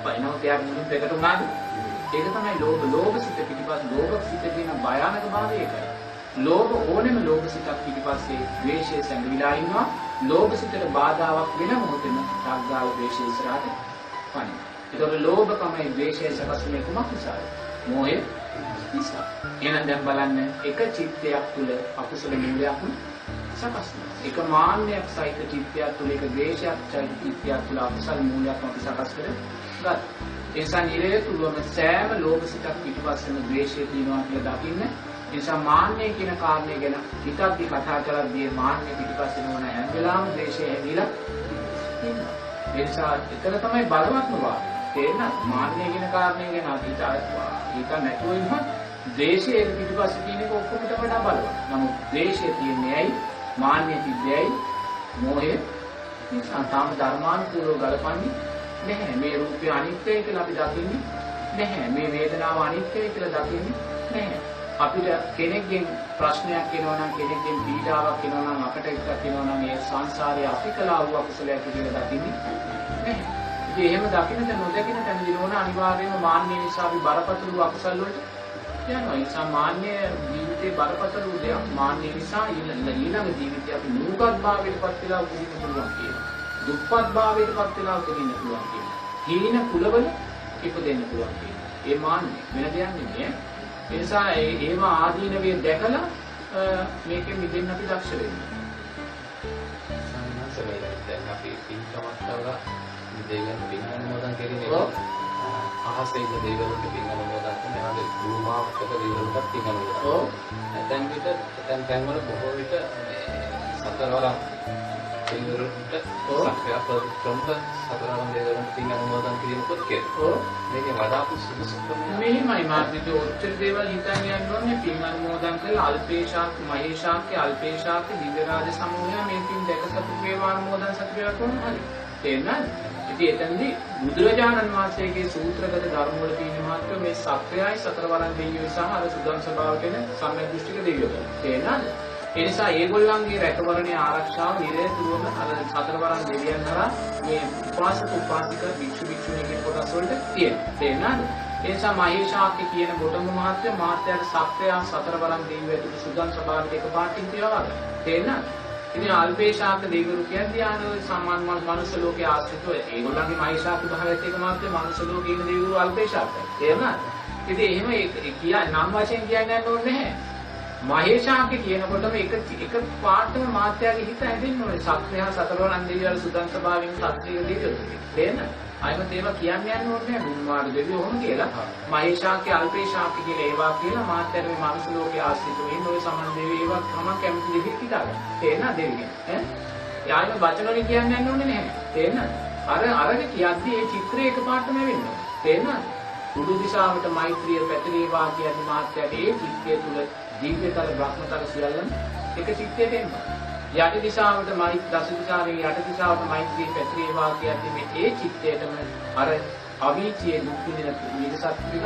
පයින්නවා. එයාට මුලින් ප්‍රකට වුණාද? ඒක තමයි ලෝභසිත පිටිපස්ස ලෝභසිත කියන භයානක භාවය ඒකයි. ලෝභ ඕනෙම ලෝභසිතක් පිටිපස්සේ ද්වේෂය සැඟවිලා ඉන්නවා. ලෝභසිතට බාධාවක් වෙන මොහොතේම ශාන්තිදාල ද්වේෂය ඉස්සරහට පනිනවා. ඒතකොට ලෝභකමයි ද්වේෂය සකස් වෙන්නේ කුමක් නිසාද? මෝහය නිසා. එහෙනම් දැන් බලන්න එක චිත්තයක් තුල අකුසල මූලයක් සකස් වෙනවා. එක මාන්නයක් සහිත චිත්තයක් තුල එක ද්වේෂයක් සහිත චිත්තයක් තුල අකුසල මූලයක් අපි සකස් කරගත්තා. ඒ නිසා නිරේතුරුවම සෑම ලෝභසිතක් පිටපස්සෙම ද්වේෂය තියෙනවා කියලා දකින්න. ඒ නිසා මාන්නය කියන කාරණය ගැන හිතක්දි කතා කරද්දී මාන්නය පිටපස්සේ නොවන හැම වෙලාවෙම ද්වේෂය ඇවිලා ඉන්නවා. ඒ නිසා එතන තමයි බලවත්ම වාදය. තේරෙනවද? මාන්නය කියන කාරණය ගැන හිත නැතුව ඉන්න ද්වේෂය පිටපස්සේ තියෙන එක ඔක්කොමට වඩා බලවත්. නමුත් ද්වේෂය තියන්නේ ඇයි? මාන්නය තිබ්බේ ඇයි? මෝහය නිසා තාම ධර්මානුකූලව ගලපන්නේ නැහැ. මේ රූපය අනිත්‍යයි කියලා අපි දකින්නේ නැහැ. මේ වේදනාව අනිත්‍යයි කියලා දකින්නේ නැහැ. අපිට කෙනෙක්ගෙන් ප්‍රශ්නයක් එනවා නම් කෙනෙක්ගෙන් පීඩාවක් එනවා නම් අපට එකක් එනවා නම් මේ සංසාරයේ අපි කළා වූ අකුසලයක් කියලා දකින්නේ නැහැ. ඉතින් එහෙම දකින්න තැන නොදකින්න තැනදී නෝන අනිවාර්යයෙන්ම මාන්නය නිසා අපි බරපතල අකුසල් වලට යනවා. ඒ නිසා මාන්නය ජීවිතේ බරපතල දෙයක්. මාන්නය නිසා ඊළඟ ජීවිතේ අපි නුගත් භාවයටපත් වෙලා උපදින්න පුළුවන් කියනවා. දුප්පත් භාවයටපත් වෙලා උපදින්න පුළුවන් කියනවා. හීන කුලවල ඉපදෙන්න පුළුවන් කියනවා. ඒ මාන්නය වෙන දෙයක් නෙමෙයි. ඒ නිසා ඒව ආදීනවේ දැකලා මේකෙන් මිදෙන්න අපි දක්ෂ වෙන්න. සම්මාසලයි දැන් අපි පින්කමක් කරලා දෙවියන් පින් අනුමෝදන් කෙරෙන්නේ. අහසේ ඉන්න දෙවියන්ට පින් අනුමෝදන් කරන හැම භූමාවකට දෙවියන්ට පින් අනුමෝදන්. ඔව්. දැන් තැන් වල බොහෝ විට සතරවරම් දෙවියන්ට සක්‍රිය ප්‍රමුඛ සතරවරම් දෙවියන්ට පින් අනුමෝදන් කිරීම පොත්කේ. ඔව්. මේකේ වඩා සුදුසුකම මෙහිමයි මාත්‍රිතෝ ඔච්චර දේවල් හිතන් යන්න ඕනේ පින් අනුමෝදන් කරලා අල්පේශාක් මහේශාක්ගේ අල්පේශාක්ගේ දිව්‍යරාජ සමූහය මේ පින් දැක සතුට වේවා අනුමෝදන් සතුට වේවා කොහොමද හරි තේරෙනවද? ඉතින් එතනදී බුදුරජාණන් වහන්සේගේ සූත්‍රගත ධර්ම වල තියෙන මාත්‍ර මේ සත්‍යයයි සතරවරන් දෙවියෝ සහ අර සුදන් ස්වභාවයට එන සම්‍යක් දෘෂ්ටික දෙවියෝ. තේරෙනවද? ඒ නිසා ඒගොල්ලන්ගේ රැකවරණයේ ආරක්ෂාව නිරේතුරුවම අර සතරවරන් දෙවියන් හරහා මේ උපාසක උපාසික භික්ෂු භික්ෂුණී කියන කොටස් වලට තියෙනවා. තේරෙනවද? ඒ නිසා මහේශාක්‍ය කියන බොටම මාත්‍යට සත්‍යය සතරවරන් දෙවියෝ ඇතුළු සුදන් ස්වභාවයට එකපාරටින් තියවා ගන්න. තේරෙනවද? ඉතින් අල්පේශාක්‍ය දෙවිවරු කියන්නේ සාමාන්‍ය මනුස්ස ලෝකයේ ආශ්‍රිතව ඒගොල්ලන්ගේ මහේශාක්‍ය භාවයත් එක මාත්‍ය මනුස්ස ලෝකයේ ඉන්න දෙවිවරු අල්පේශාක්‍ය. තේරුණාද? ඉතින් එහෙම නම් වශයෙන් කියන්න ඕනේ නැහැ. මහේශාක්‍ය කියනකොටම එක පාඩම මාත්‍යාගේ හිත ඇදෙන්න ඕනේ. සත්‍යය සතරවරන් දෙවියන් සුදන් ස්වභාවයෙන් සත්‍යය දෙවියෝ. තේරෙනවද? අයිමත් ඒවා කියන්නේ යන්න ඕනේ නැහැ. බුම්මාඩ දෙවියෝ ඔහොම කියලා. මහේශාක්‍ය අල්පේශාක්‍ය කියලා ඒවා කියලා මාත්‍යාගේ මේ මනුස්ස ලෝකයේ ආශ්‍රිතව ඉන්න ඔය සමන් දෙවියෝ ඒවා තමයි කැමති දෙවියෝ හිතාගන්න. තේරෙනවද දෙවියන්? යායම වචන වලින් කියන්න යන්න ඕනේ නැහැ. තේරෙනවද? අරගෙන කියද්දි ඒ චිත්‍රය එකපාරටම වෙන්නේ. තේරෙනවද? උඩු දිශාවට මෛත්‍රිය පැතිරේවා කියන මාත්‍යාට ඒ චිත්තය තුල දිව්‍යතල බ්‍රහ්මතල සියල්ලම එක චිත්තයට එනවා. යටි දිශාවට දස දිශාවෙන් යට දිශාවට මෛත්‍රිය පැතිරේවා කියන්නේ මේ ඒ චිත්තයටම අර අවීචියේ දුක් විඳින විදසත් පිළ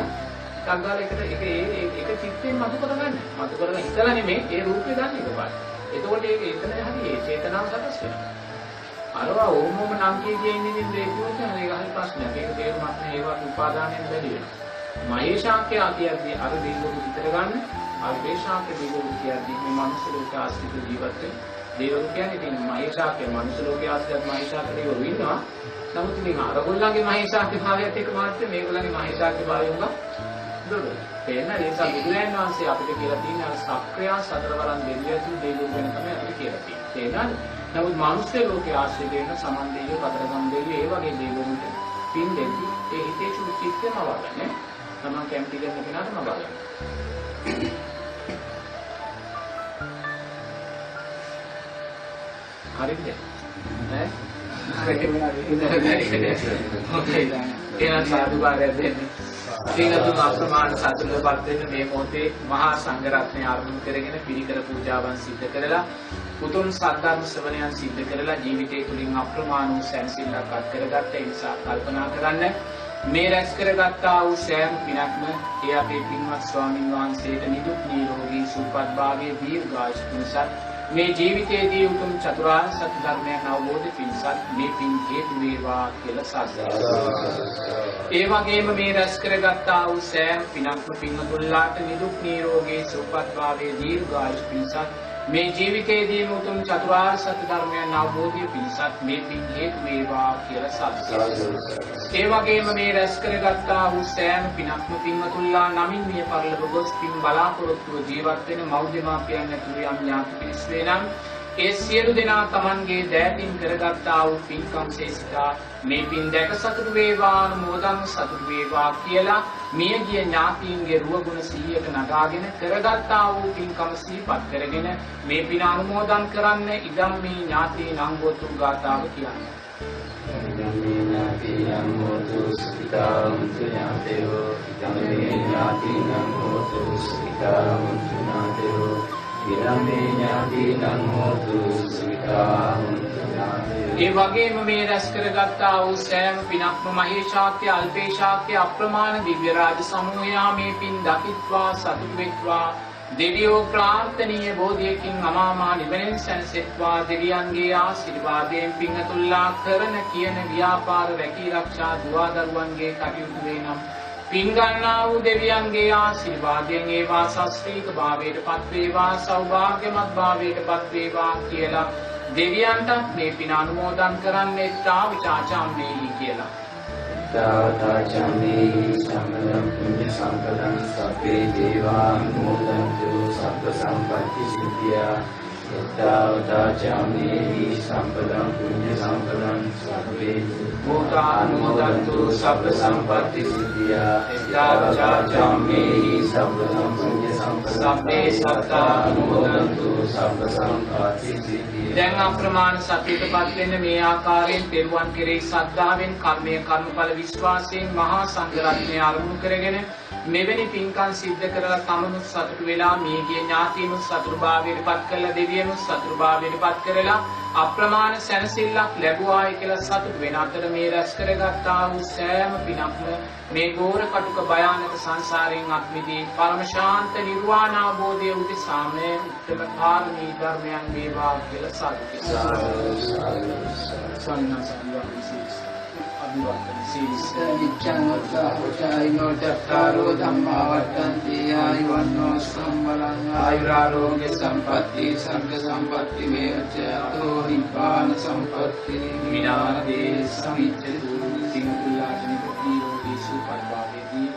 සංගාල එකට එක චිත්තයෙන් මතු කරගන්න. මතු කරගෙන ඉතලා නෙමෙයි ඒ රූපය ගන්න එකපාරට. එතකොට ඒක එතන හරි ඒ චේතනාව සකස් වෙනවා. අරවා ඕමම නම් කියේ ඉන්නේ මේ කියනවා ඒක හරි ප්‍රශ්නයක්. ඒක තේරුමක් නෑ ඒවත් උපාදානයෙන් බැරි වෙනවා. මහේශාක්‍ය ආදියදී අර දෙවිවරු විතර ගන්න අල්පේශාක්‍ය දෙවිවරු කියන්නේ මේ මනුස්ස ලෝක ආශ්‍රිත ජීවත් වෙන දෙවිවරු කියන්නේ ඉතින් මහේශාක්‍ය මනුස්ස ලෝකයේ ආශ්‍රිත මහේශාක්‍ය දෙවිවරු ඉන්නවා. නමුත් ඉතින් අරගොල්ලන්ගේ මහේශාක්‍ය භාවයත් එක්ක මාත්‍රේ මේගොල්ලන්ගේ මහේශාක්‍ය භාවය උඟ දුර. තේන්න ඒ නිසා බුදුරජාණන් වහන්සේ අපිට කියලා තියෙන අර සක්‍රිය සතරවරන් දෙවියන් දෙවිවරු ගැන තමයි අපිට කියලා තියෙන්නේ. තේන්නද? නමුත් මනුස්ස ලෝකයේ ආශ්‍රිත වෙන සමන් දෙවියෝ කතරගම් දෙවියෝ ඒ වගේ දෙවිවරුන්ට පින් දෙවි ඒ හිතේ චිත්තයම වගන්නේ. තමන් කැමති කරන කෙනාටම වගන්නේ. හරිද? ඈ? හරි. එහෙනම් සාදුකාරය දෙන්නේ. පින්තුන් අප්‍රමාණ සතුටපත් වෙන මේ මොහොතේ මහා සංඝ රත්නය ආරම්භ කරගෙන පිරිකර පූජාවන් සිද්ධ කරලා උතුම් සද්ධර්ම ශ්‍රවණයන් සිද්ධ කරලා ජීවිතය තුළින් අප්‍රමාණ වූ සැනසෙල්ලක් අත් කරගත්ත නිසා කල්පනා කරන්න මේ රැස් කරගත්තා වූ සෑම පිනක්ම ඒ අපේ පින්වත් ස්වාමින් වහන්සේට නිදුක් නිරෝගී සුවපත් භාවයේ දීර්ඝායුෂ පිණිසත් මේ ජීවිතයේදී උතුම් චතුරාර්ය සත්‍ය ධර්මයන් අවබෝධ පිණිසත් මේ පින් හේතු වේවා කියලා සාදුකාරය. ඒ වගේම මේ රැස් කරගත්තා වූ සෑම පිනක්ම පින්වතුන්ලාට නිදුක් නිරෝගී සුවපත් භාවයේ දීර්ඝායුෂ පිණිසත් මේ ජීවිතයේදී උතුම් චතුරාර්ය සත්‍ය ධර්මයන් අවබෝධය පිණිසත් මේ පින් හේතු වේවා කියලා සාදුකාරය. ඒ වගේම මේ රැස් කරගත්තා වූ සෑම පිනක්ම පින්වතුන්ලා නමින් මිය පරලොව ගොස් පින් බලාපොරොත්තුව ජීවත් වෙන මව්දෙමාපියන් ඇතුළු යම් ඥාති පිරිස් වෙනම් ඒ සියලු දෙනා Tamanගේ දෑතින් කරගත්තා වූ පින්කම් සේසිතා මේ පින් දැක සතුටු වේවා අනුමෝදන් සතුටු වේවා කියලා මියගිය ඥාතීන්ගේ රුවගුණ 100ක නගාගෙන කරගත්තා වූ පින්කම සිහිපත් කරගෙන මේ පින අනුමෝදන් කරන්න ඉදම් මේ ඥාතීන් අංගෝතු ගාථාව කියන්නේ. ඒ වගේම මේ රැස් කරගත්තා වූ සෑම පිනක්ම මහේශාක්‍ය අල්පේශාක්‍ය අප්‍රමාණ දිව්‍ය රාජ සමූහයා මේ පින් දකිත්වා සතුටු වෙත්වා දෙවියෝ ප්‍රාර්ථනීය බෝධියකින් අමාමහ නිවනෙන් සැනසෙත්වා දෙවියන්ගේ ආශිර්වාදයෙන් පින්තුල්ලා කරන කියන ව්‍යාපාර රැකී ආරක්ෂා දුවා දරුවන්ගේ කටයුතු වෙනම් පින් ගන්නා වූ දෙවියන්ගේ ආශිර්වාදයෙන් ඒවා ශාස්ත්‍රීය භාවයට පත් වේවා සෞභාග්‍යමත් භාවයට පත් වේවා කියලා දෙවියන්ට මේ පින අනුමෝදන් කරන්නේ තාවිචාචාම්මේහි කියලා. තාවතාචාම්මේහි සම්මදම් පුඤ්ඤ සම්පදං සබ්බේ දේවා අනුමෝදන්තු සබ්බ සම්පත්ති සිද්ධියා. තාවතාචාම්මේහි සම්පදං පුඤ්ඤ සම්පදං සබ්බේ අනුමෝදන්තු සබ්බ සම්පත්ති සිද්ධියා. තාවතාචාම්මේහි සම්පදං පුඤ්ඤ සම්පදං සබ්බේ සත්තා අනුමෝදන්තු සබ්බ සම්පත්ති සිද්ධියා. දැන් අප්‍රමාණ සත්‍යයටපත් වෙන්න මේ ආකාරයෙන් පෙරුවන් කෙරෙහි ශ්‍රද්ධාවෙන් කර්මයේ කර්මඵල විශ්වාසයෙන් මහා සංඝ රත්නය අරමුණු කරගෙන මෙවැනි පින්කම් සිද්ධ කරලා තමනුත් සතුටු වෙලා මේගේ ඥාතීනුත් සතුටුභාවයට පත් කරලා දෙවියනුත් සතුටුභාවයට පත් කරලා අප්‍රමාණ සැනසෙල්ලක් ලැබුවායි කියලා සතුටු වෙන අතර මේ රැස් කරගත්තා වූ සෑම පිනක්ම මේ ගෝර කටුක භයානක සංසාරයෙන් අත් මිදී පරම ශාන්ත නිර්වාණ අවබෝධය උදෙසාම උත්තම ධර්මී ධර්මයන් වේවා කියලා සාදු චත්තාරෝ ධම්මා වර්ධන්ති ආයුවන්නෝ සම්බලං ආයුරාරෝග්‍ය සම්පatti සග්ග සම්පatti මේච අතෝ නිපාන සම්පatti විනාදී සමිච්ඡතු සිංහුලාජනික නිරෝගී සුපත් භාවයේදී